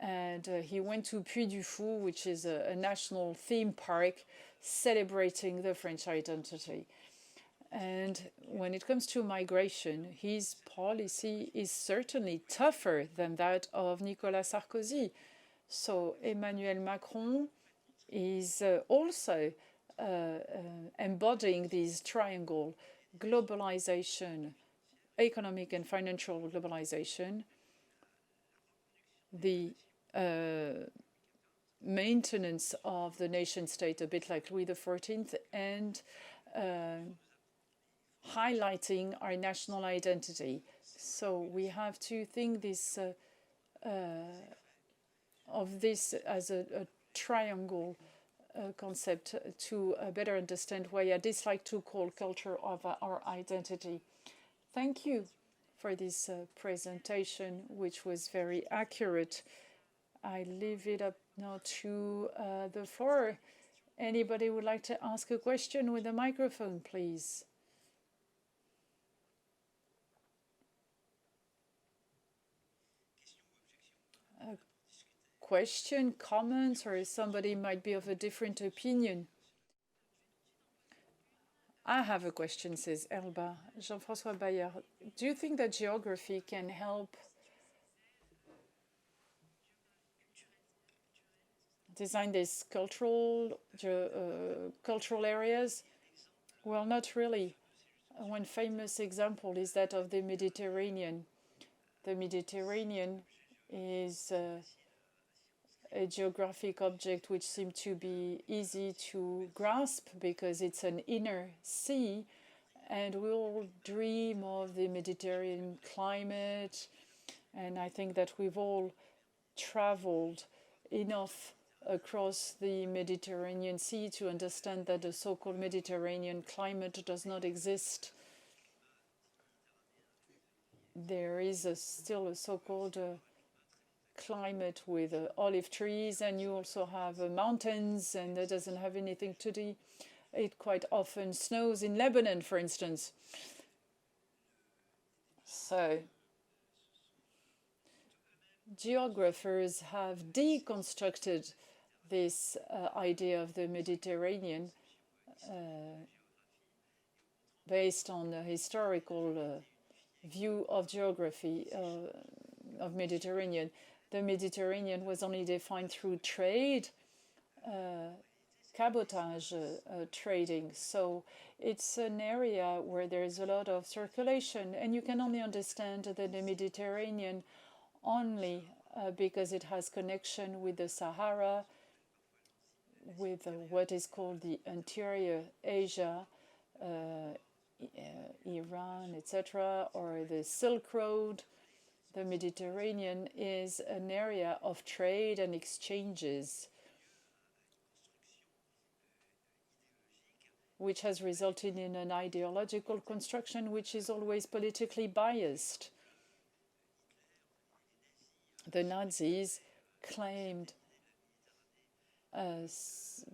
and he went to Puy du Fou, which is a national theme park celebrating the French identity. And when it comes to migration, his policy is certainly tougher than that of Nicolas Sarkozy. So Emmanuel Macron is also embodying this triangle: globalization, economic and financial globalization, the maintenance of the nation state, a bit like Louis XIV, and highlighting our national identity. So we have to think this of this as a triangle concept to better understand why I dislike to call culture of our identity. Thank you for this presentation, which was very accurate. I leave it up now to the floor. Anybody would like to ask a question with a microphone, please? A question, comments, or somebody might be of a different opinion? I have a question, says Elba. Jean-François Bayart, do you think that geography can help design these cultural areas? Well, not really. One famous example is that of the Mediterranean. The Mediterranean is a geographic object which seems to be easy to grasp because it's an inner sea, and we all dream of the Mediterranean climate, and I think that we've all traveled enough across the Mediterranean Sea to understand that the so-called Mediterranean climate does not exist. There is still a so-called climate with olive trees, and you also have mountains, and that doesn't have anything to do. It quite often snows in Lebanon, for instance. So geographers have deconstructed this idea of the Mediterranean based on a historical view of geography of Mediterranean. The Mediterranean was only defined through trade, cabotage trading. So it's an area where there's a lot of circulation, and you can only understand the Mediterranean only because it has connection with the Sahara, with what is called the interior Asia, Iran, etc., or the Silk Road. The Mediterranean is an area of trade and exchanges, which has resulted in an ideological construction which is always politically biased. The Nazis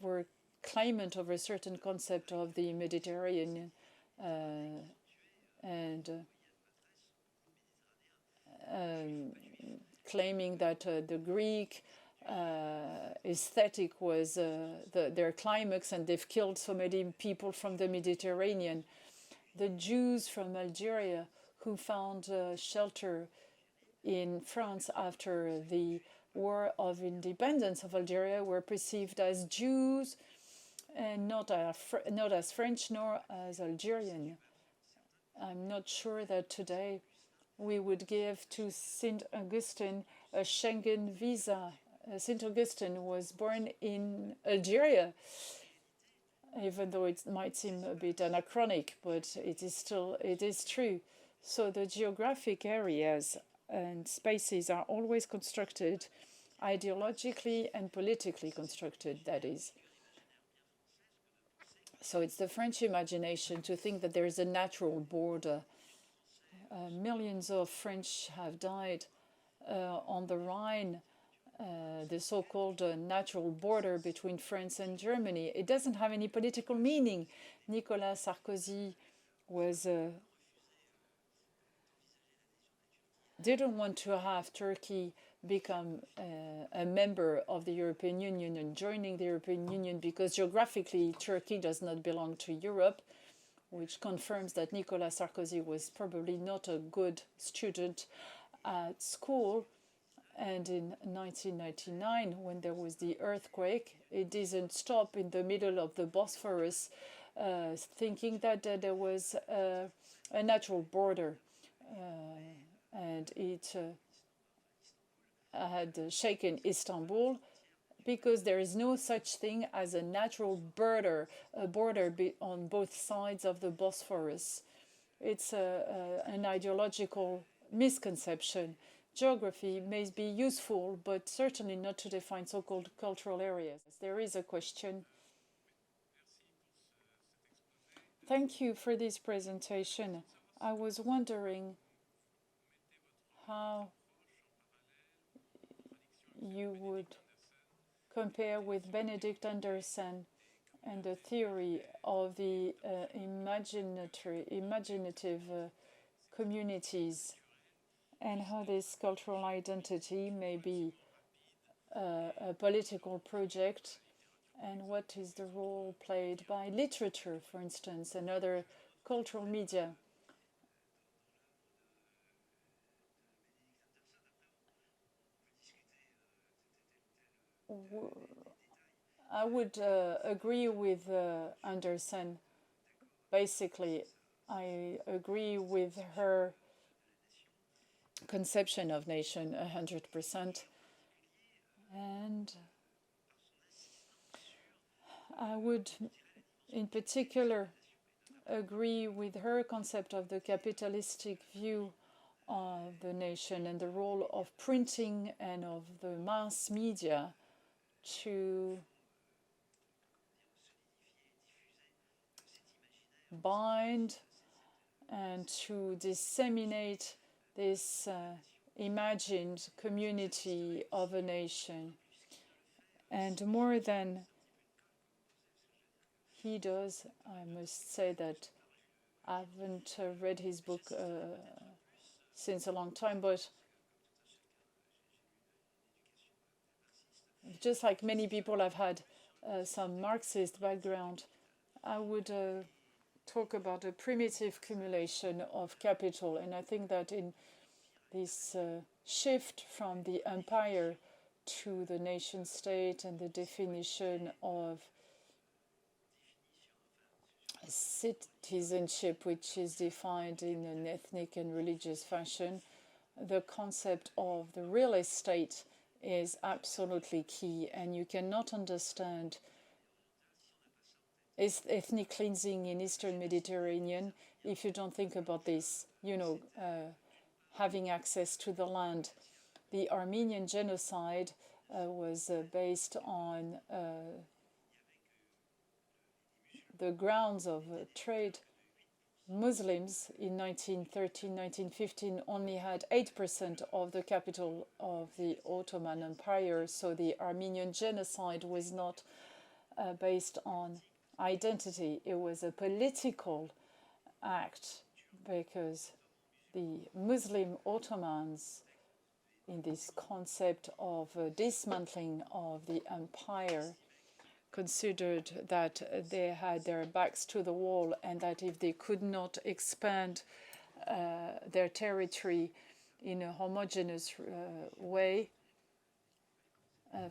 were claimant of a certain concept of the Mediterranean and claiming that the Greek aesthetic was their climax, and they've killed so many people from the Mediterranean. The Jews from Algeria who found shelter in France after the War of Independence of Algeria were perceived as Jews and not as French nor as Algerian. I'm not sure that today we would give to St. Augustine a Schengen visa St. Augustine was born in Algeria, even though it might seem a bit anachronic, but it is true. So the geographic areas and spaces are always constructed ideologically and politically constructed, that is. So it's the French imagination to think that there is a natural border. Millions of French have died on the Rhine, the so-called natural border between France and Germany. It doesn't have any political meaning. Nicolas Sarkozy didn't want to have Turkey become a member of the European Union and joining the European Union because geographically Turkey does not belong to Europe, which confirms that Nicolas Sarkozy was probably not a good student at school. And in 1999, when there was the earthquake, it didn't stop in the middle of the Bosphorus, thinking that there was a natural border. And it had shaken Istanbul because there is no such thing as a natural border, on both sides of the Bosphorus. It's an ideological misconception. Geography may be useful, but certainly not to define so-called cultural areas. There is a question. Thank you for this presentation. I was wondering how you would compare with Benedict Anderson and the theory of the imaginative communities, and how this cultural identity may be a political project, and what is the role played by literature, for instance, and other cultural media. I would agree with Anderson. Basically, I agree with her conception of nation 100%. And I would, in particular, agree with her concept of the capitalistic view of the nation and the role of printing and of the mass media to bind and to disseminate this imagined community of a nation. And more than he does, I must say that I haven't read his book since a long time, but just like many people, I've had some Marxist background. I would talk about a primitive cumulation of capital, and I think that in this shift from the empire to the nation state and the definition of citizenship, which is defined in an ethnic and religious fashion, the concept of the real estate is absolutely key, and you cannot understand ethnic cleansing in Eastern Mediterranean if you don't think about this, having access to the land. The Armenian genocide was based on the grounds of trade. Muslims in 1913, 1915 only had 8% of the capital of the Ottoman Empire, so the Armenian genocide was not based on identity. It was a political act because the Muslim Ottomans, in this concept of dismantling of the empire, considered that they had their backs to the wall and that if they could not expand their territory in a homogeneous way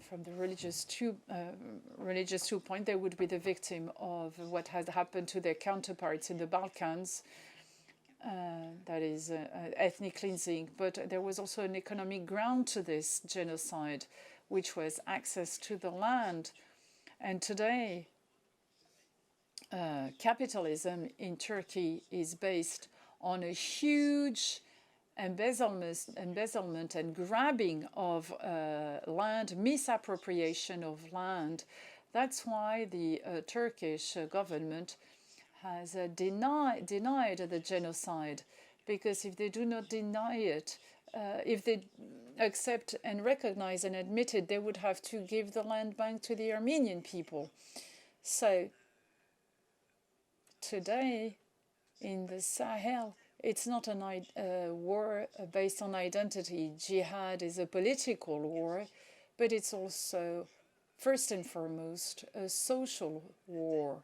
from the religious viewpoint, they would be the victim of what had happened to their counterparts in the Balkans, that is ethnic cleansing. But there was also an economic ground to this genocide, which was access to the land. And today, capitalism in Turkey is based on a huge embezzlement and grabbing of land, misappropriation of land. That's why the Turkish government has denied the genocide, because if they do not deny it, if they accept and recognize and admit it, they would have to give the land back to the Armenian people. So today, in the Sahel, it's not a war based on identity. Jihad is a political war, but it's also, first and foremost, a social war.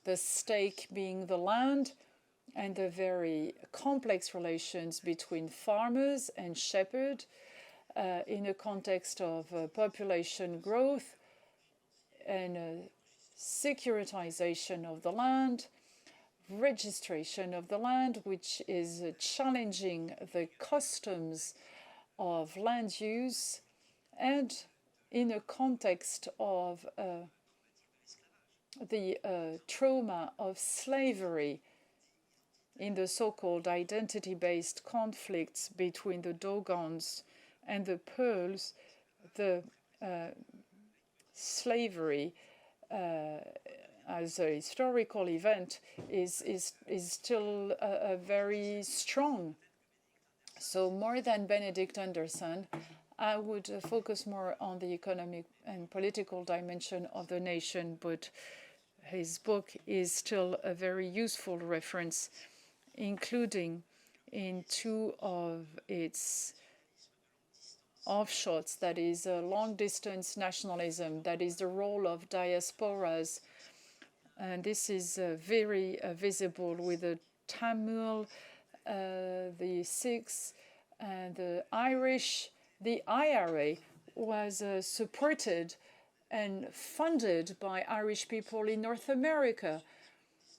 The stake being the land and the very complex relations between farmers and shepherds in a context of population growth and securitization of the land, registration of the land, which is challenging the customs of land use, and in a context of the trauma of slavery in the so-called identity-based conflicts between the Dogons and the Pearls. The slavery as a historical event is still very strong. So more than Benedict Anderson, I would focus more on the economic and political dimension of the nation, but his book is still a very useful reference, including in two of its offshoots, that is long-distance nationalism, that is the role of diasporas. And this is very visible with the Tamil, the Sikhs, and the Irish. The IRA was supported and funded by Irish people in North America.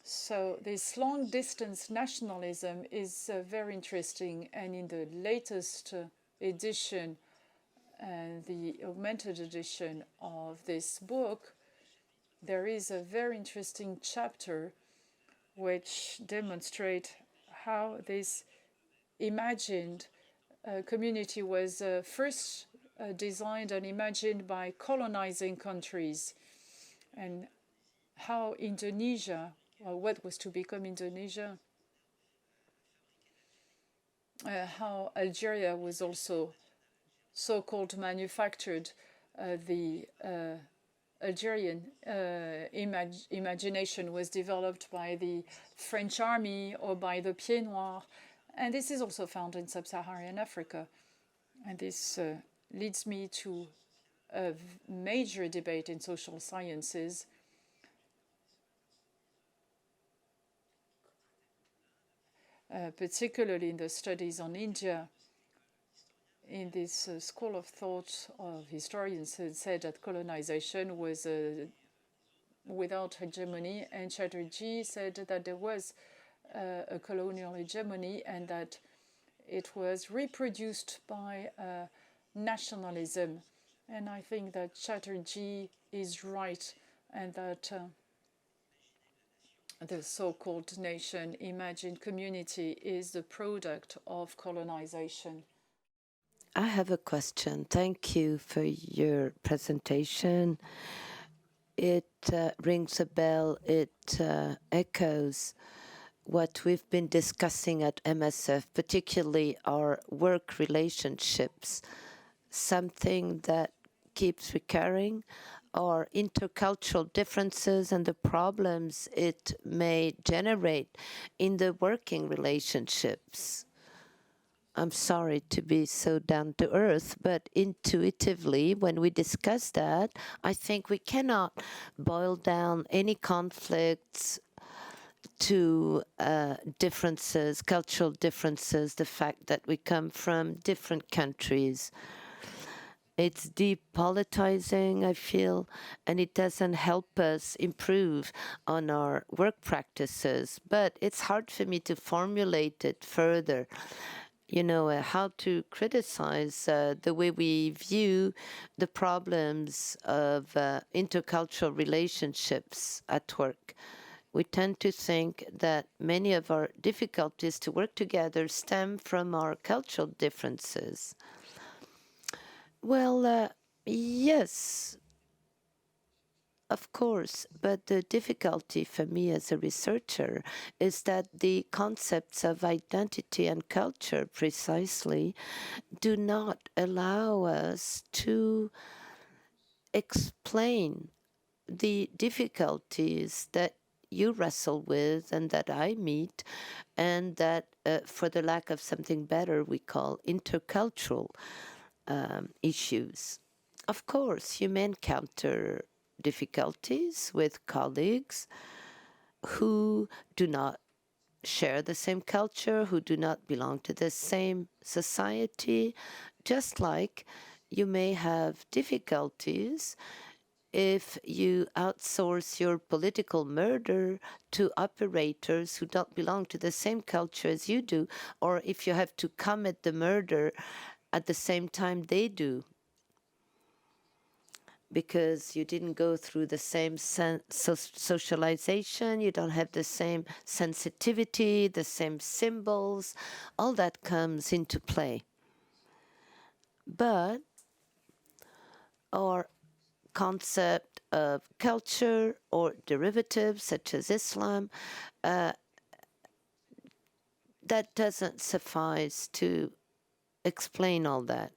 So this long-distance nationalism is very interesting. And in the latest edition, the augmented edition of this book, there is a very interesting chapter which demonstrates how this imagined community was first designed and imagined by colonizing countries, and how Indonesia, or what was to become Indonesia, how Algeria was also so-called manufactured. The Algerian imagination was developed by the French army or by the Pieds Noirs. And this is also found in sub-Saharan Africa. And this leads me to a major debate in social sciences. Particularly in the studies on India. In this school of thought of historians said that colonization was without hegemony, and Chatterjee said that there was a colonial hegemony and that it was reproduced by nationalism. And I think that Chatterjee is right, and that the so-called nation, imagined community, is the product of colonization. I have a question. Thank you for your presentation. It rings a bell. It echoes what we've been discussing at MSF, particularly our work relationships. Something that keeps recurring are intercultural differences and the problems it may generate in the working relationships. I'm sorry to be so down to earth, but intuitively, when we discuss that, I think we cannot boil down any conflicts to differences, cultural differences, the fact that we come from different countries. It's depolitizing, I feel, and it doesn't help us improve on our work practices. But it's hard for me to formulate it further. how to criticize the way we view the problems of intercultural relationships at work. We tend to think that many of our difficulties to work together stem from our cultural differences. Well, yes, of course, but the difficulty for me as a researcher is that the concepts of identity and culture precisely do not allow us to explain the difficulties that you wrestle with and that I meet, and that for the lack of something better we call intercultural issues. Of course, you may encounter difficulties with colleagues who do not share the same culture, who do not belong to the same society, just like you may have difficulties if you outsource your political murder to operators who don't belong to the same culture as you do, or if you have to commit the murder at the same time they do, because you didn't go through the same socialization, you don't have the same sensitivity, the same symbols, all that comes into play. But our concept of culture or derivatives such as Islam, that doesn't suffice to explain all that.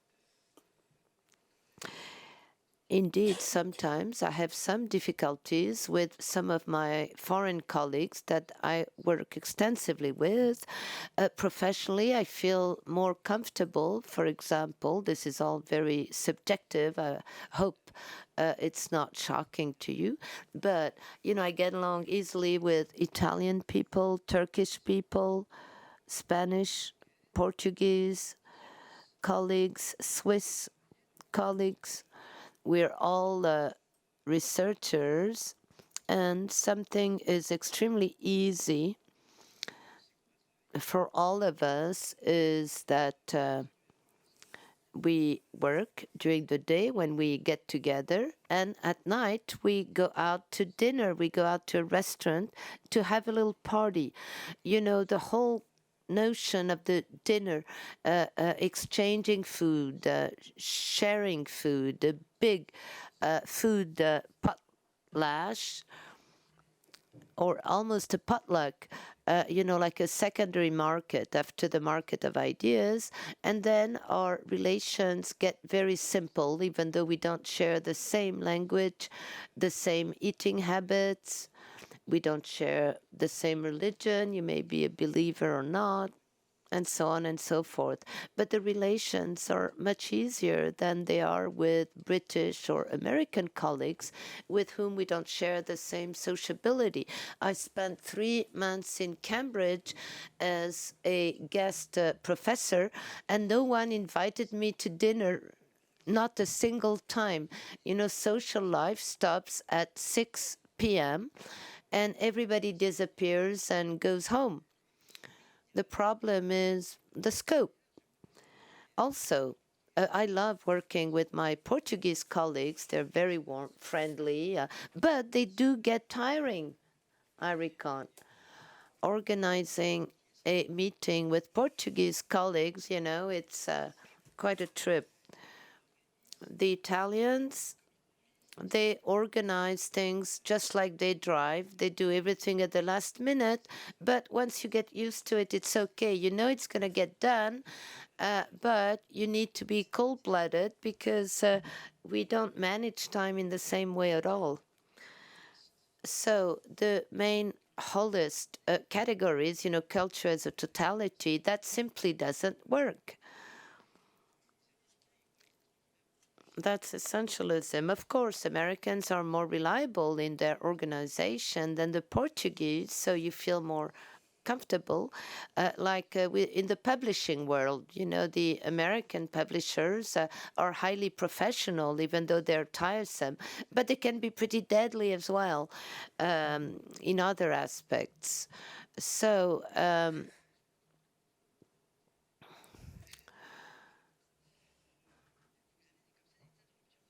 Indeed, sometimes I have some difficulties with some of my foreign colleagues that I work extensively with. Professionally, I feel more comfortable. For example, this is all very subjective. I hope it's not shocking to you. But, I get along easily with Italian people, Turkish people, Spanish, Portuguese colleagues, Swiss colleagues. We're all researchers, and something is extremely easy for all of us is that we work during the day when we get together, and at night we go out to dinner, we go out to a restaurant to have a little party. The whole notion of the dinner, exchanging food, sharing food, the big food potlash, or almost a potluck, like a secondary market after the market of ideas. And then our relations get very simple, even though we don't share the same language, the same eating habits. We don't share the same religion. You may be a believer or not, and so on and so forth. But the relations are much easier than they are with British or American colleagues with whom we don't share the same sociability. I spent 3 months in Cambridge as a guest professor, and no one invited me to dinner, not a single time. Social life stops at 6 p.m. and everybody disappears and goes home. The problem is the scope. Also, I love working with my Portuguese colleagues. They're very warm, friendly, but they do get tiring, I reckon. Organizing a meeting with Portuguese colleagues, it's quite a trip. The Italians, they organize things just like they drive. They do everything at the last minute, but once you get used to it, it's okay. It's going to get done, but you need to be cold-blooded because we don't manage time in the same way at all. So the main holist categories, culture as a totality, that simply doesn't work. That's essentialism. Of course, Americans are more reliable in their organization than the Portuguese, so you feel more comfortable. In the publishing world, the American publishers are highly professional, even though they're tiresome, but they can be pretty deadly as well in other aspects. So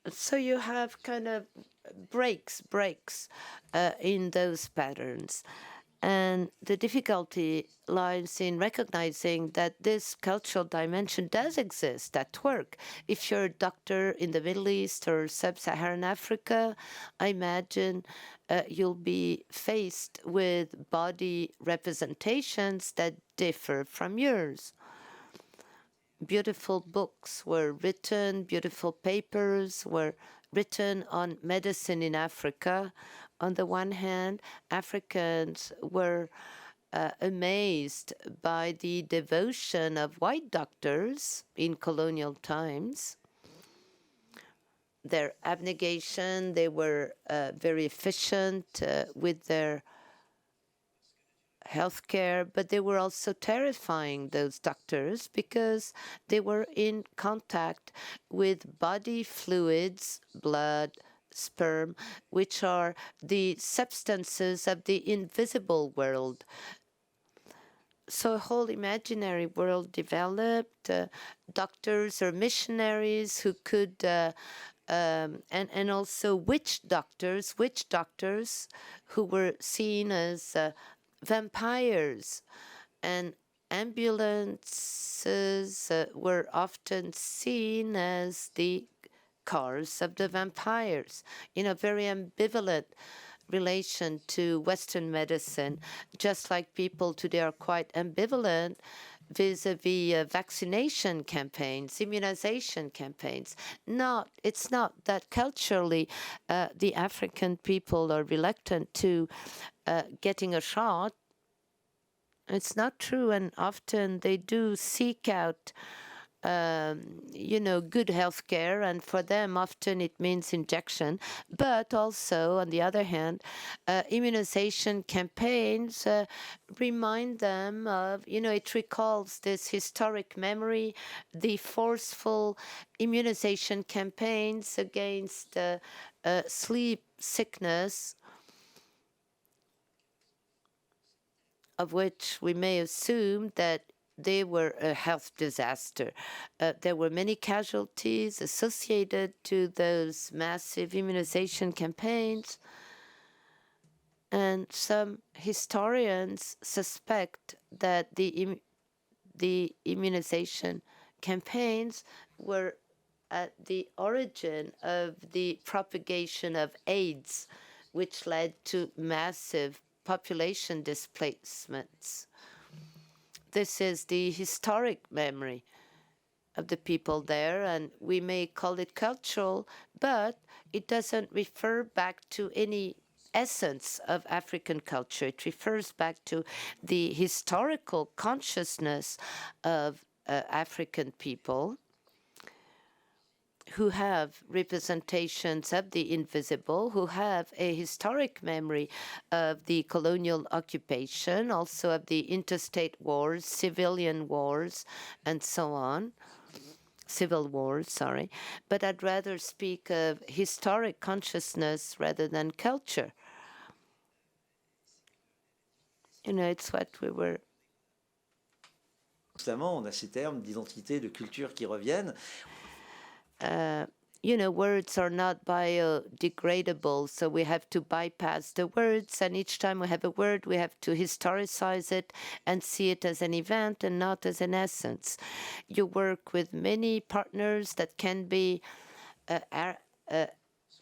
So you have kind of breaks in those patterns. And the difficulty lies in recognizing that this cultural dimension does exist at work. If you're a doctor in the Middle East or sub-Saharan Africa, I imagine you'll be faced with body representations that differ from yours. Beautiful books were written, beautiful papers were written on medicine in Africa. On the one hand, Africans were amazed by the devotion of white doctors in colonial times. Their abnegation, they were very efficient with their healthcare, but they were also terrifying, those doctors, because they were in contact with body fluids, blood, sperm, which are the substances of the invisible world. So a whole imaginary world developed, doctors or missionaries who could, and also witch doctors who were seen as vampires, and ambulances were often seen as the cars of the vampires, in a very ambivalent relation to Western medicine, just like people today are quite ambivalent vis-a-vis vaccination campaigns, immunization campaigns. It's not that culturally the African people are reluctant to getting a shot. It's not true, and often they do seek out good health care, and for them often it means injection. But also, on the other hand, immunization campaigns remind them of, it recalls this historic memory, the forceful immunization campaigns against sleep sickness, of which we may assume that they were a health disaster. There were many casualties associated to those massive immunization campaigns, and some historians suspect that the immunization campaigns were at the origin of the propagation of AIDS, which led to massive population displacements. This is the historic memory of the people there, and we may call it cultural, but it doesn't refer back to any essence of African culture. It refers back to the historical consciousness of African people, who have representations of the invisible, who have a historic memory of the colonial occupation, also of the interstate wars, civilian wars, and so on. Civil wars, sorry. But I'd rather speak of historic consciousness rather than culture. It's what we were. Constamment, on a ces termes d'identité, de culture qui reviennent. Words are not biodegradable, so we have to bypass the words, and each time we have a word, we have to historicize it and see it as an event and not as an essence. You work with many partners that can be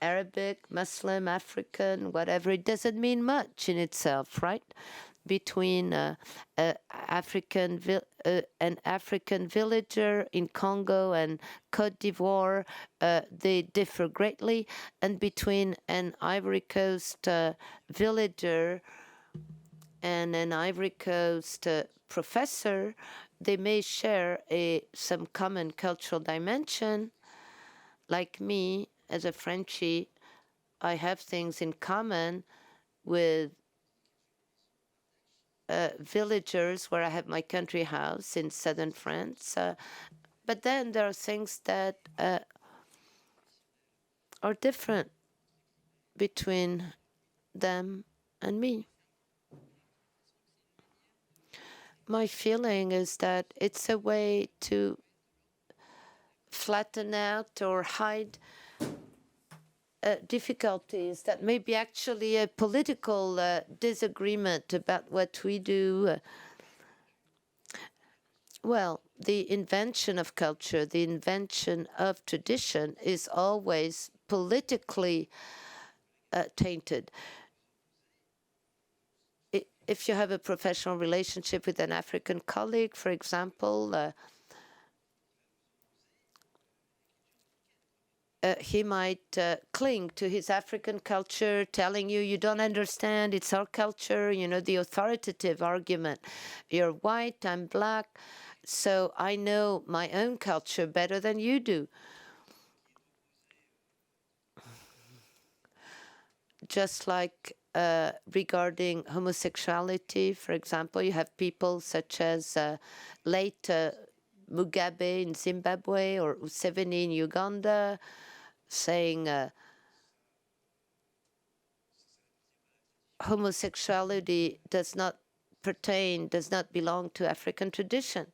Arabic, Muslim, African, whatever. It doesn't mean much in itself, right? Between an African villager in Congo and Côte d'Ivoire, they differ greatly, and between an Ivory Coast villager and an Ivory Coast professor, they may share some common cultural dimension. Like me, as a Frenchie, I have things in common with villagers where I have my country house in southern France. But then there are things that are different between them and me. My feeling is that it's a way to flatten out or hide difficulties, that may be actually a political disagreement about what we do. Well, the invention of culture, the invention of tradition is always politically tainted. If you have a professional relationship with an African colleague, for example, he might cling to his African culture, telling you, you don't understand, it's our culture, you know, the authoritative argument. You're white, I'm black, so I know my own culture better than you do. Just like regarding homosexuality, for example, you have people such as late Mugabe in Zimbabwe or Museveni in Uganda saying homosexuality does not belong to African tradition.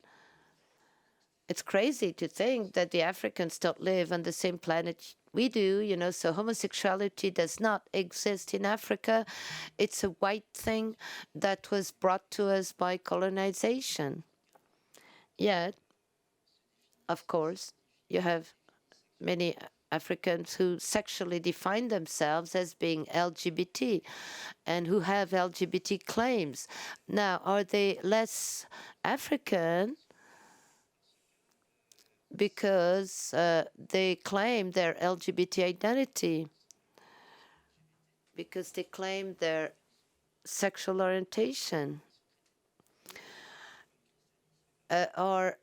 It's crazy to think that the Africans don't live on the same planet we do, you know, so homosexuality does not exist in Africa. It's a white thing that was brought to us by colonization. Yet, of course, you have many Africans who sexually define themselves as being LGBT and who have LGBT claims. Now, are they less African because they claim their LGBT identity, because they claim their sexual orientation? Are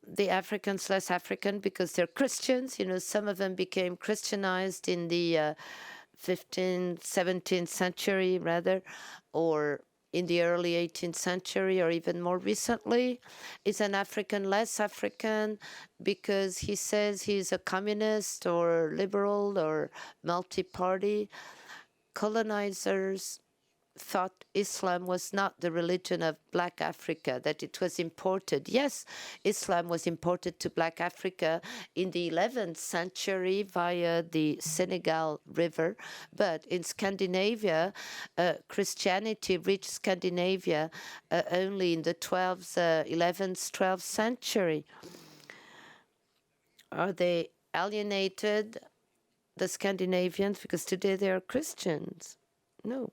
the Africans less African because they're Christians? You know, some of them became Christianized in the 15th, 17th century, rather, or in the early 18th century, or even more recently. Is an African less African because he says he's a communist or liberal or multi-party? Colonizers thought Islam was not the religion of Black Africa, that it was imported. Yes, Islam was imported to Black Africa in the 11th century via the Senegal River, but in Scandinavia, Christianity reached Scandinavia only in the 11th, 12th century. Are they alienated, the Scandinavians, because today they are Christians? No.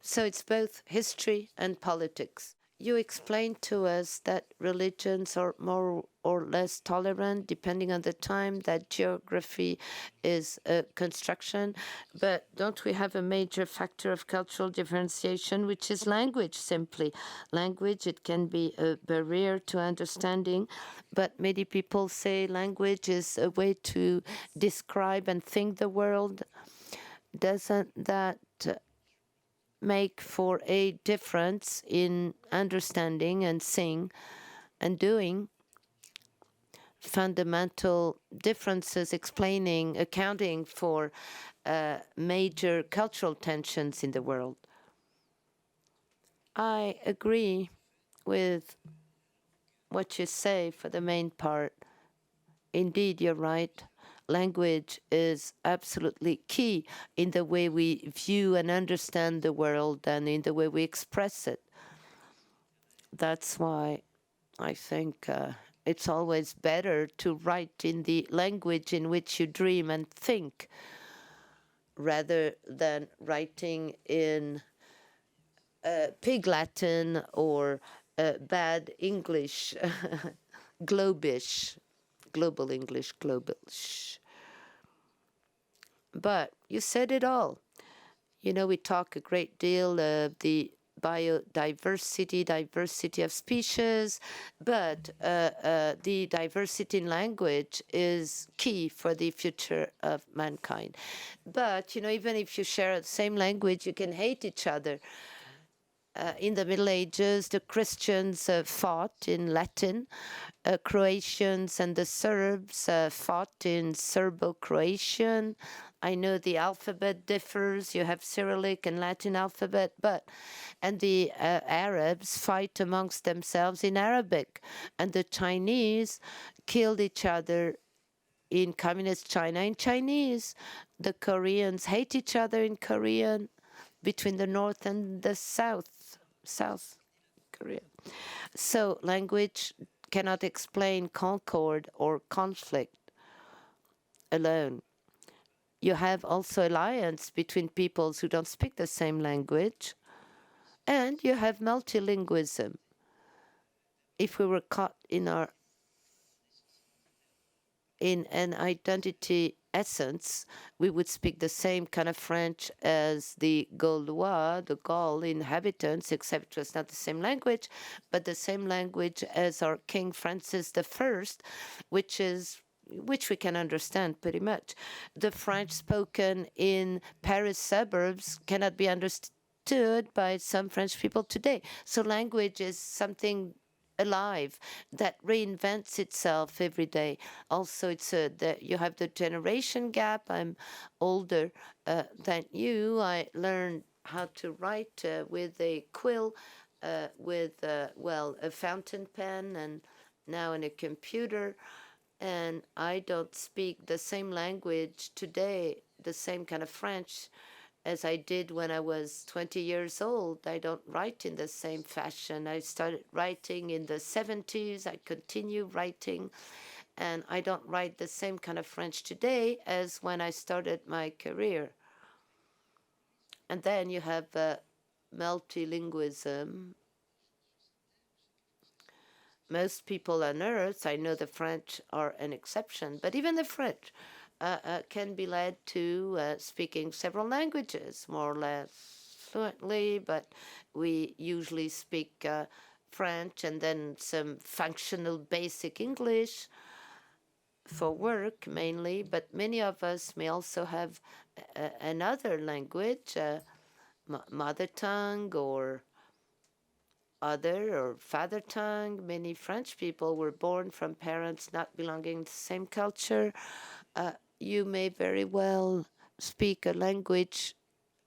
So it's both history and politics. You explained to us that religions are more or less tolerant depending on the time, that geography is a construction. But don't we have a major factor of cultural differentiation, which is language simply? Language, it can be a barrier to understanding, but many people say language is a way to describe and think the world. Doesn't that make for a difference in understanding and seeing and doing? Fundamental differences explaining, accounting for major cultural tensions in the world. I agree with what you say for the main part. Indeed, you're right. Language is absolutely key in the way we view and understand the world and in the way we express it. That's why I think it's always better to write in the language in which you dream and think, rather than writing in Pig Latin or bad English, globish, global English, globalish. But you said it all. You know, we talk a great deal of the biodiversity, diversity of species, but the diversity in language is key for the future of mankind. But, you know, even if you share the same language, you can hate each other. In the Middle Ages, the Christians fought in Latin. Croatians and the Serbs fought in Serbo-Croatian. I know the alphabet differs. You have Cyrillic and Latin alphabet, and the Arabs fight amongst themselves in Arabic. And the Chinese killed each other in communist China in Chinese. The Koreans hate each other in Korean, between the North and the South Korea. So language cannot explain concord or conflict alone. You have also alliance between peoples who don't speak the same language, and you have multilingualism. If we were caught in an identity essence, we would speak the same kind of French as the Gaulois, the Gaul inhabitants, except it was not the same language, but the same language as our King Francis I, which we can understand pretty much. The French spoken in Paris suburbs cannot be understood by some French people today. So language is something alive that reinvents itself every day. Also, it's you have the generation gap. I'm older than you. I learned how to write with a quill, with a fountain pen, and now in a computer. And I don't speak the same language today, the same kind of French as I did when I was 20 years old. I don't write in the same fashion. I started writing in the 70s. I continue writing, and I don't write the same kind of French today as when I started my career. And then you have multilingualism. Most people on Earth, I know the French are an exception, but even the French can be led to speaking several languages, more or less fluently, but we usually speak French and then some functional basic English for work mainly, but many of us may also have another language, mother tongue or other or father tongue. Many French people were born from parents not belonging to the same culture. You may very well speak a language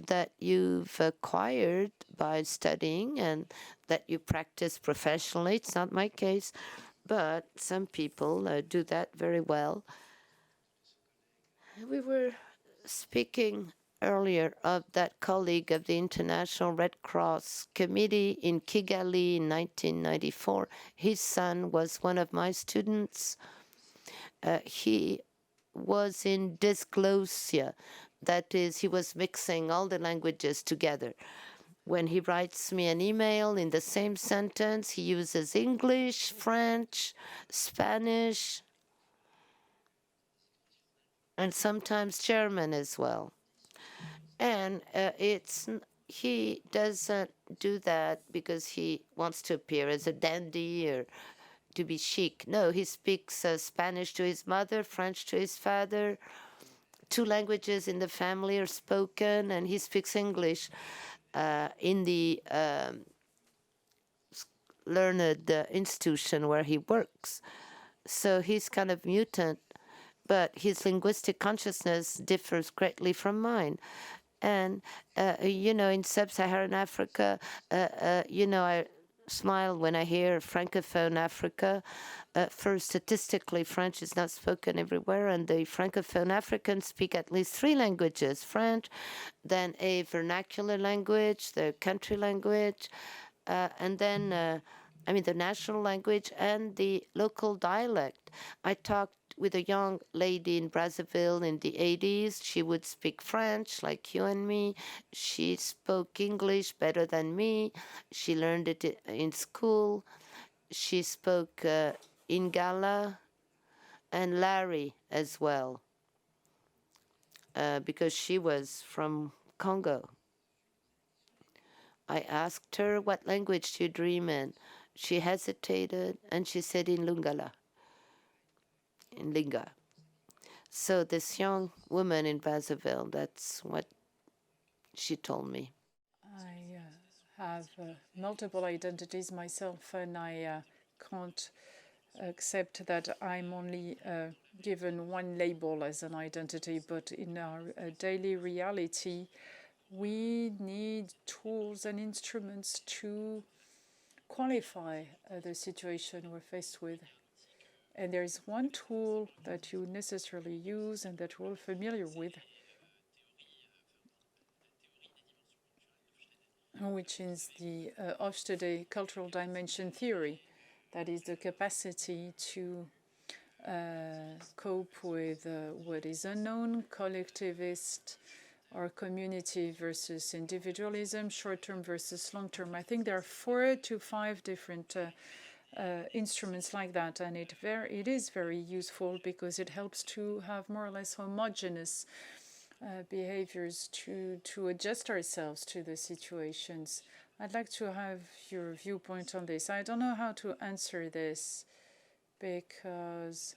that you've acquired by studying and that you practice professionally. It's not my case, but some people do that very well. We were speaking earlier of that colleague of the International Red Cross Committee in Kigali in 1994. His son was one of my students. He was in dysglossia. That is, he was mixing all the languages together. When he writes me an email in the same sentence, he uses English, French, Spanish, and sometimes German as well. And he doesn't do that because he wants to appear as a dandy or to be chic. No, he speaks Spanish to his mother, French to his father. 2 languages in the family are spoken, and he speaks English in the learned institution where he works. So he's kind of mutant, but his linguistic consciousness differs greatly from mine. And, in sub-Saharan Africa, I smile when I hear Francophone Africa. First, statistically, French is not spoken everywhere, and the Francophone Africans speak at least 3 languages: French, then a vernacular language, the country language, and then, the national language and the local dialect. I talked with a young lady in Brazzaville in the 80s. She would speak French like you and me. She spoke English better than me. She learned it in school. She spoke Ingala and Larry as well, because she was from Congo. I asked her, what language do you dream in? She hesitated, and she said in Lingala. In Linga. So this young woman in Brazzaville, that's what she told me. I have multiple identities myself, and I can't accept that I'm only given one label as an identity, but in our daily reality, we need tools and instruments to qualify the situation we're faced with. And there's one tool that you necessarily use and that we're all familiar with, which is the Hofstede cultural dimension theory. That is the capacity to cope with what is unknown, collectivist or community versus individualism, short-term versus long-term. I think there are 4 to 5 different instruments like that, and it is very useful because it helps to have more or less homogeneous behaviors to adjust ourselves to the situations. I'd like to have your viewpoint on this. I don't know how to answer this because,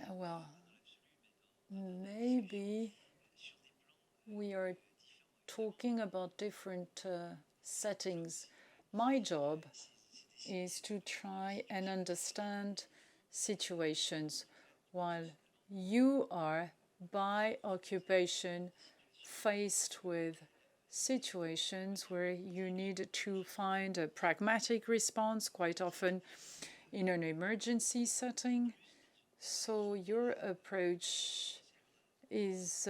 well, maybe we are talking about different settings. My job is to try and understand situations, while you are, by occupation, faced with situations where you need to find a pragmatic response, quite often in an emergency setting. So your approach is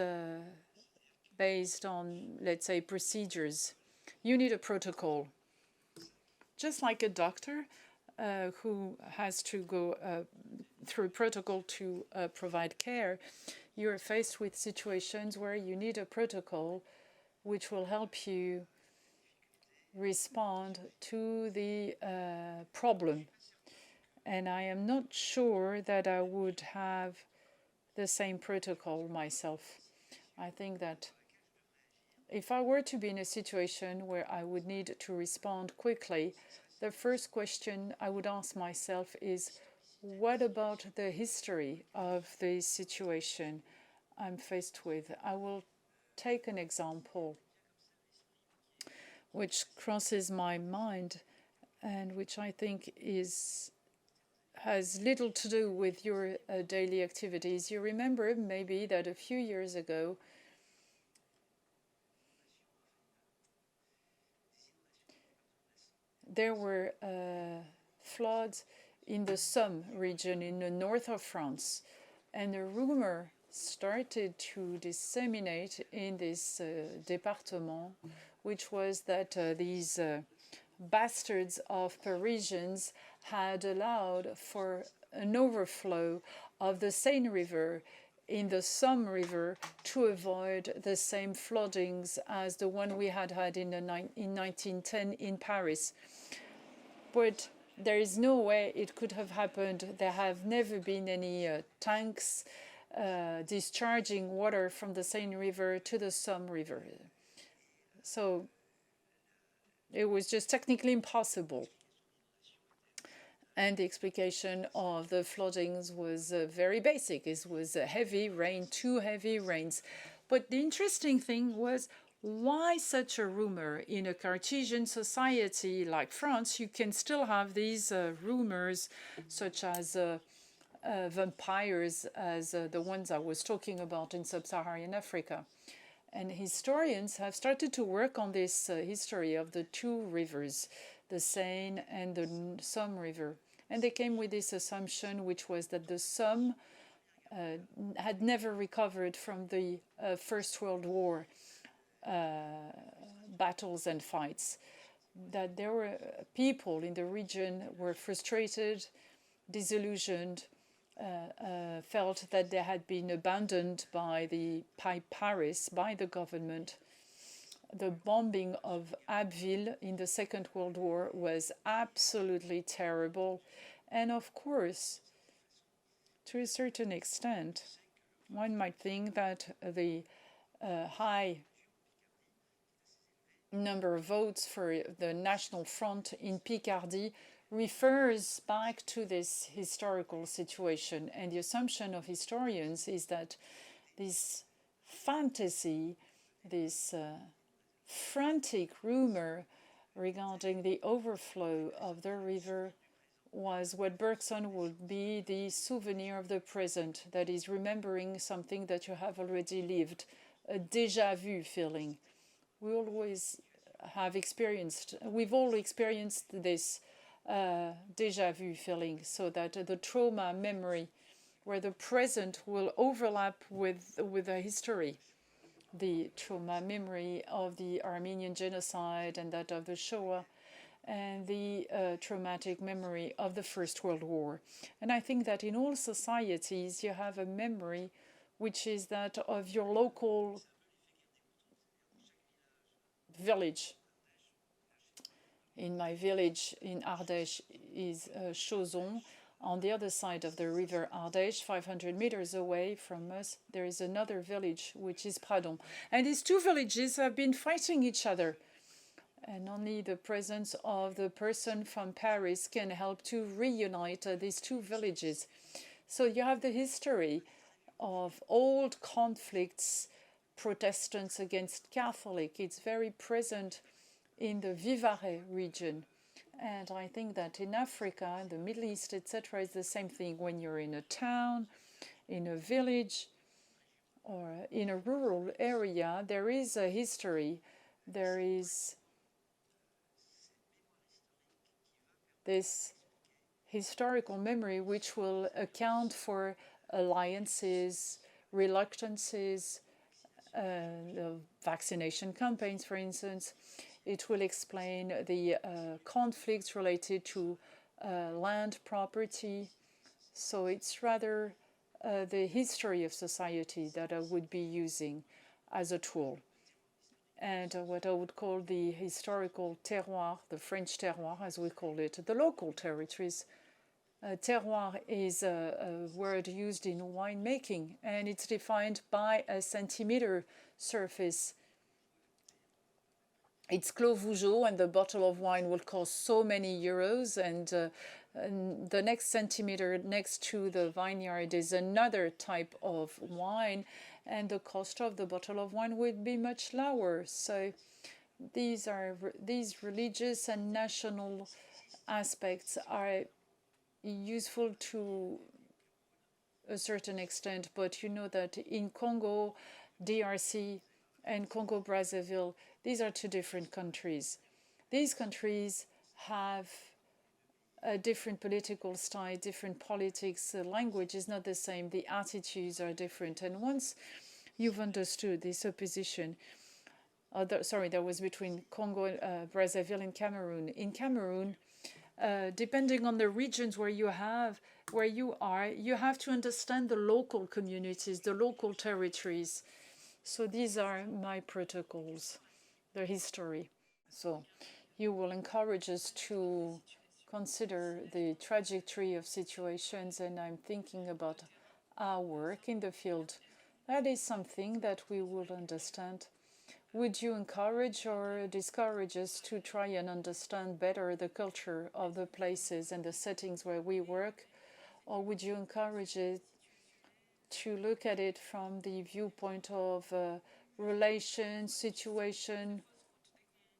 based on, let's say, procedures. You need a protocol. Just like a doctor who has to go through protocol to provide care, you're faced with situations where you need a protocol which will help you respond to the problem. And I am not sure that I would have the same protocol myself. I think that if I were to be in a situation where I would need to respond quickly, the first question I would ask myself is, what about the history of the situation I'm faced with? I will take an example which crosses my mind and which I think has little to do with your daily activities. You remember maybe that a few years ago, there were floods in the Somme region in the north of France, and a rumor started to disseminate in this département, which was that these bastards of Parisians had allowed for an overflow of the Seine River in the Somme River to avoid the same floodings as the one we had in 1910 in Paris. But there is no way it could have happened. There have never been any tanks discharging water from the Seine River to the Somme River. So it was just technically impossible. And the explication of the floodings was very basic. It was heavy rain, 2 heavy rains. But the interesting thing was, why such a rumor? In a Cartesian society like France, you can still have these rumors, such as vampires, as the ones I was talking about in sub-Saharan Africa. And historians have started to work on this history of the 2 rivers, the Seine and the Somme River. And they came with this assumption, which was that the Somme had never recovered from the First World War battles and fights, that there were people in the region were frustrated, disillusioned, felt that they had been abandoned by Paris, by the government. The bombing of Abbeville in the Second World War was absolutely terrible. And of course, to a certain extent, one might think that the high number of votes for the National Front in Picardy refers back to this historical situation. And the assumption of historians is that this fantasy, this frantic rumor regarding the overflow of the river was what Bergson would be the souvenir of the present, that is, remembering something that you have already lived, a déjà vu feeling. We've all experienced this déjà vu feeling, so that the trauma memory, where the present will overlap with the history. The trauma memory of the Armenian genocide and that of the Shoah, and the traumatic memory of the First World War. And I think that in all societies you have a memory which is that of your local village. In my village in Ardèche is Chauzon. On the other side of the river Ardèche, 500 meters away from us, there is another village, which is Pradon. And these two villages have been fighting each other. And only the presence of the person from Paris can help to reunite these two villages. So you have the history of old conflicts, Protestants against Catholic. It's very present in the Vivarais region. And I think that in Africa, in the Middle East, etc., it's the same thing. When you're in a town, in a village, or in a rural area, there is a history. There is this historical memory which will account for alliances, reluctances, the vaccination campaigns, for instance. It will explain the conflicts related to land property. So it's rather the history of society that I would be using as a tool. And what I would call the historical terroir, the French terroir, as we call it, the local territories. Terroir is a word used in winemaking, and it's defined by a centimeter surface. It's Clos Vougeot, and the bottle of wine will cost so many euros, and the next centimeter next to the vineyard is another type of wine, and the cost of the bottle of wine would be much lower. So these religious and national aspects are useful to a certain extent, but you know that in Congo, DRC, and Congo-Brazzaville, these are two different countries. These countries have a different political style, different politics. The language is not the same. The attitudes are different. And once you've understood this opposition, that was between Congo, Brazzaville, and Cameroon. In Cameroon, depending on the regions where you are, you have to understand the local communities, the local territories. So these are my protocols, the history. So you will encourage us to consider the trajectory of situations, and I'm thinking about our work in the field. That is something that we will understand. Would you encourage or discourage us to try and understand better the culture of the places and the settings where we work? Or would you encourage it to look at it from the viewpoint of relation, situation?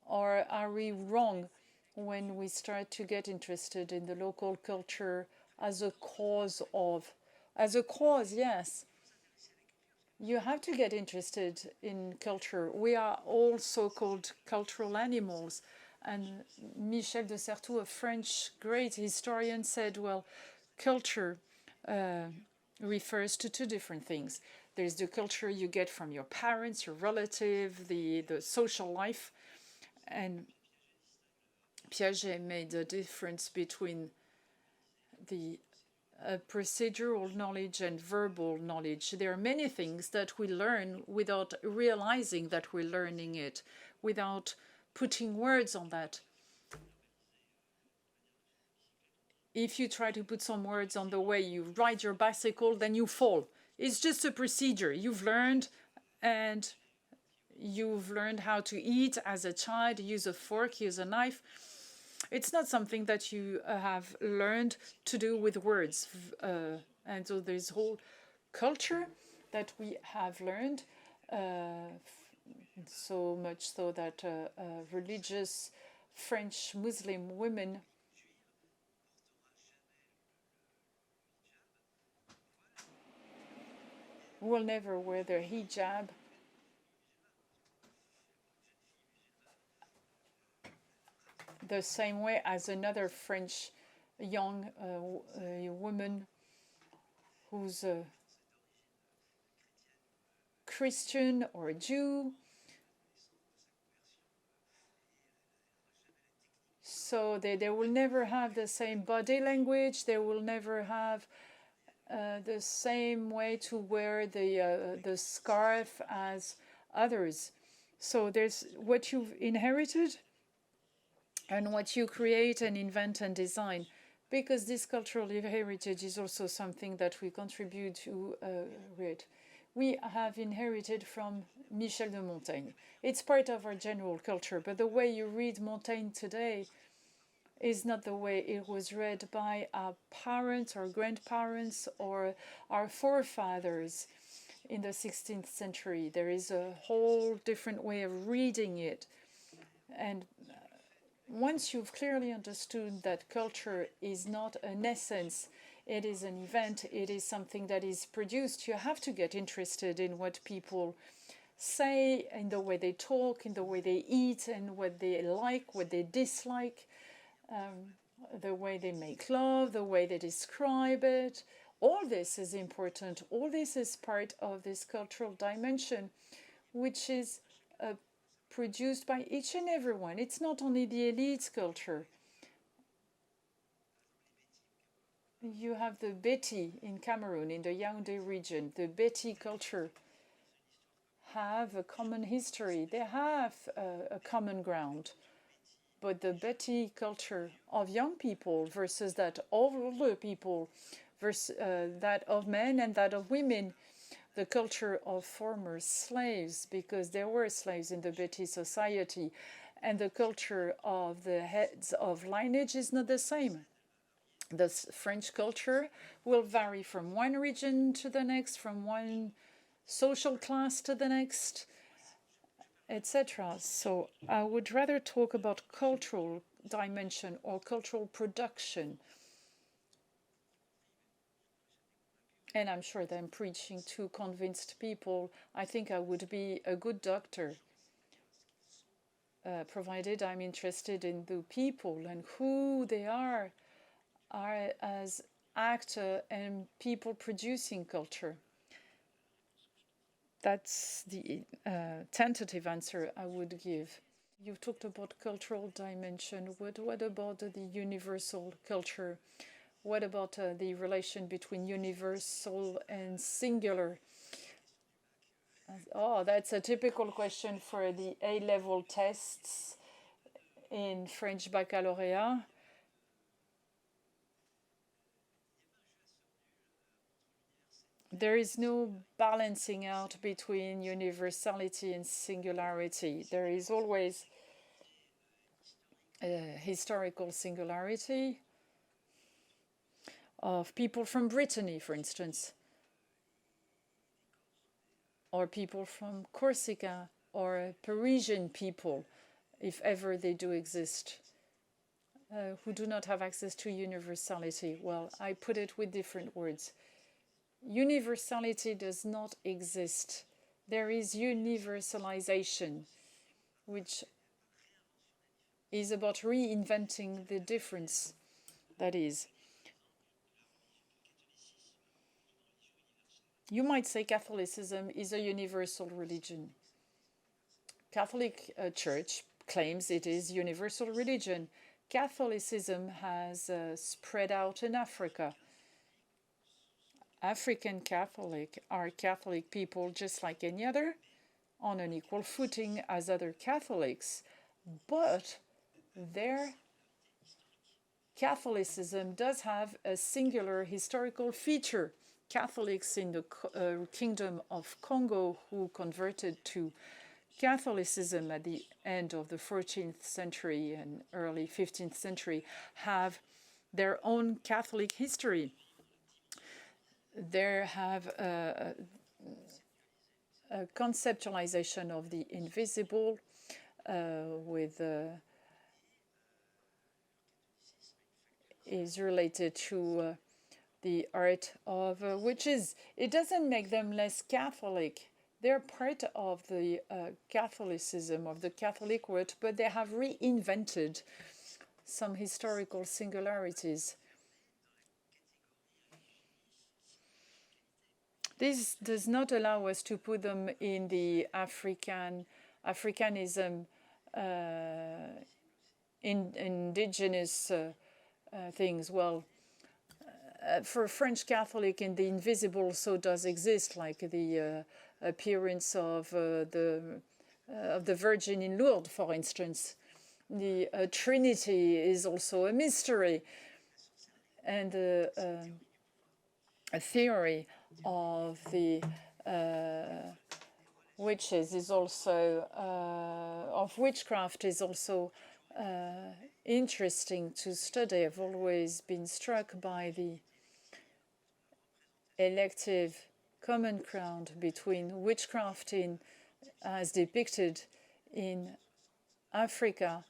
Or are we wrong when we start to get interested in the local culture as a cause of? As a cause, yes. You have to get interested in culture. We are all so-called cultural animals. And Michel de Certeau, a French great historian, said, well, culture refers to two different things. There's the culture you get from your parents, your relative, the social life. And Piaget made a difference between the procedural knowledge and verbal knowledge. There are many things that we learn without realizing that we're learning it, without putting words on that. If you try to put some words on the way you ride your bicycle, then you fall. It's just a procedure. You've learned, and you've learned how to eat as a child, use a fork, use a knife. It's not something that you have learned to do with words. And so there's whole culture that we have learned, so much so that religious French Muslim women will never wear their hijab. the same way as another French young woman who's a Christian or a Jew. So they will never have the same body language. They will never have the same way to wear the scarf as others. So there's what you've inherited and what you create and invent and design. Because this cultural heritage is also something that we contribute to read. We have inherited from Michel de Montaigne. It's part of our general culture, but the way you read Montaigne today is not the way it was read by our parents or grandparents or our forefathers in the 16th century. There is a whole different way of reading it. And once you've clearly understood that culture is not an essence, it is an event, it is something that is produced, you have to get interested in what people say, in the way they talk, in the way they eat, and what they like, what they dislike, the way they make love, the way they describe it. All this is important. All this is part of this cultural dimension, which is produced by each and everyone. It's not only the elite's culture. You have the Beti in Cameroon, in the Yaoundé region. The Beti culture have a common history. They have a common ground. But the Beti culture of young people versus that of older people, versus that of men and that of women, the culture of former slaves, because there were slaves in the Beti society, and the culture of the heads of lineage is not the same. The French culture will vary from one region to the next, from one social class to the next, etc. So I would rather talk about cultural dimension or cultural production. And I'm sure that I'm preaching to convinced people. I think I would be a good doctor, provided I'm interested in the people and who they are as actor and people producing culture. That's the tentative answer I would give. You've talked about cultural dimension. What about the universal culture? What about the relation between universal and singular? Oh, that's a typical question for the A-level tests in French baccalaureate. There is no balancing out between universality and singularity. There is always a historical singularity of people from Brittany, for instance, or people from Corsica, or Parisian people, if ever they do exist, who do not have access to universality. Well, I put it with different words. Universality does not exist. There is universalization, which is about reinventing the difference. That is, you might say Catholicism is a universal religion. Catholic Church claims it is universal religion. Catholicism has spread out in Africa. African Catholic are Catholic people just like any other, on an equal footing as other Catholics, but their Catholicism does have a singular historical feature. Catholics in the Kingdom of Congo who converted to Catholicism at the end of the 14th century and early 15th century have their own Catholic history. They have a conceptualization of the invisible is related to the art of which is, it doesn't make them less Catholic. They're part of the Catholicism, of the Catholic world, but they have reinvented some historical singularities. This does not allow us to put them in the Africanism, indigenous things. Well, for a French Catholic, in the invisible so does exist, like the appearance of the Virgin in Lourdes, for instance. The Trinity is also a mystery, and a theory of the witches is also of witchcraft is also interesting to study. I've always been struck by the elective common ground between witchcraft as depicted in Africa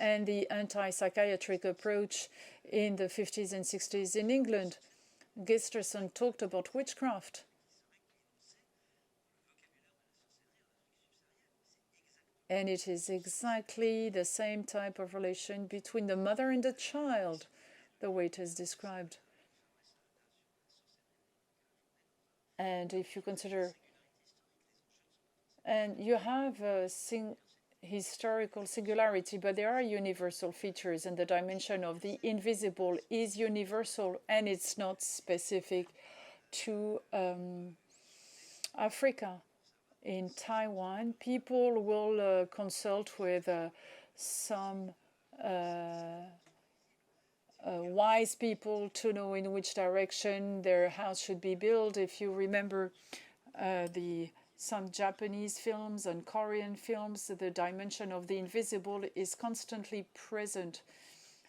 and the anti-psychiatric approach in the 50s and 60s in England. Gisterson talked about witchcraft. And it is exactly the same type of relation between the mother and the child, the way it is described. And if you consider, and you have a historical singularity, but there are universal features, and the dimension of the invisible is universal, and it's not specific to Africa. In Taiwan, people will consult with some wise people to know in which direction their house should be built. If you remember some Japanese films and Korean films, the dimension of the invisible is constantly present.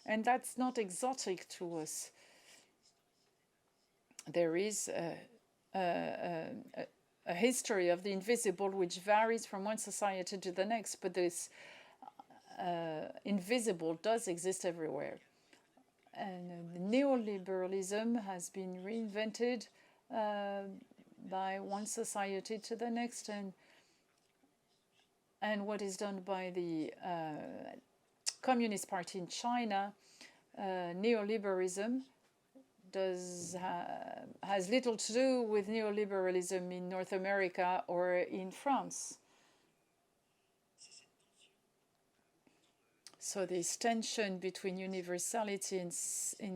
And that's not exotic to us. There is a history of the invisible which varies from one society to the next, but this invisible does exist everywhere. And neoliberalism has been reinvented by one society to the next, and what is done by the Communist Party in China, neoliberalism has little to do with neoliberalism in North America or in France. So this tension between universality and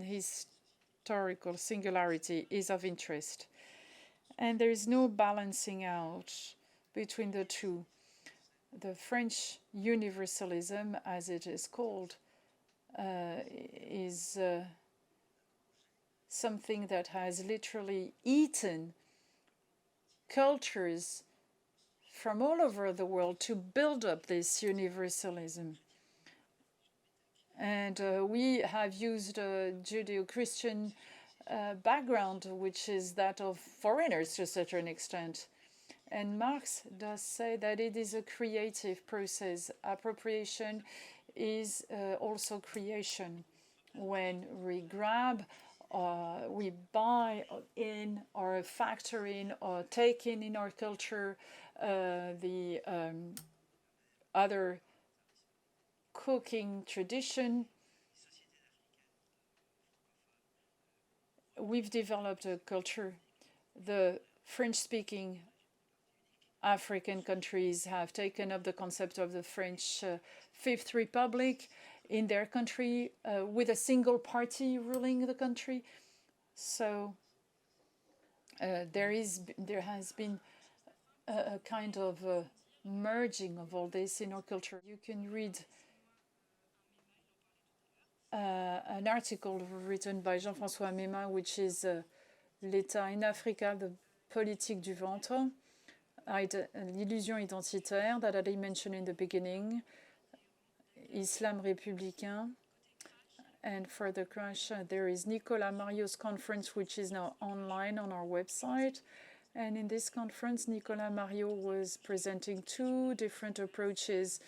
historical singularity is of interest. And there is no balancing out between the two. The French universalism, as it is called, is something that has literally eaten cultures from all over the world to build up this universalism. And we have used a Judeo-Christian background, which is that of foreigners to a certain extent. And Marx does say that it is a creative process. Appropriation is also creation. When we grab, we buy in or factor in or take in our culture the other cooking tradition. We've developed a culture. The French-speaking African countries have taken up the concept of the French Fifth Republic in their country with a single party ruling the country. So there has been a kind of merging of all this in our culture. You can read an article written by Jean-François Bayart, which is L'État in Africa, the politique du ventre, l'illusion identitaire that I mentioned in the beginning, Islam républicain, and for the crash, there is Nicolas Mario's conference, which is now online on our website. And in this conference, Nicolas Mario was presenting two different approaches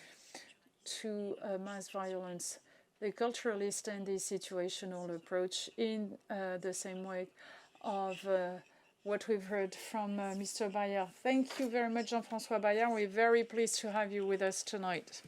to mass violence, the culturalist and the situational approach, in the same way of what we've heard from Mr. Bayart. Thank you very much, Jean-François Bayart. We're very pleased to have you with us tonight.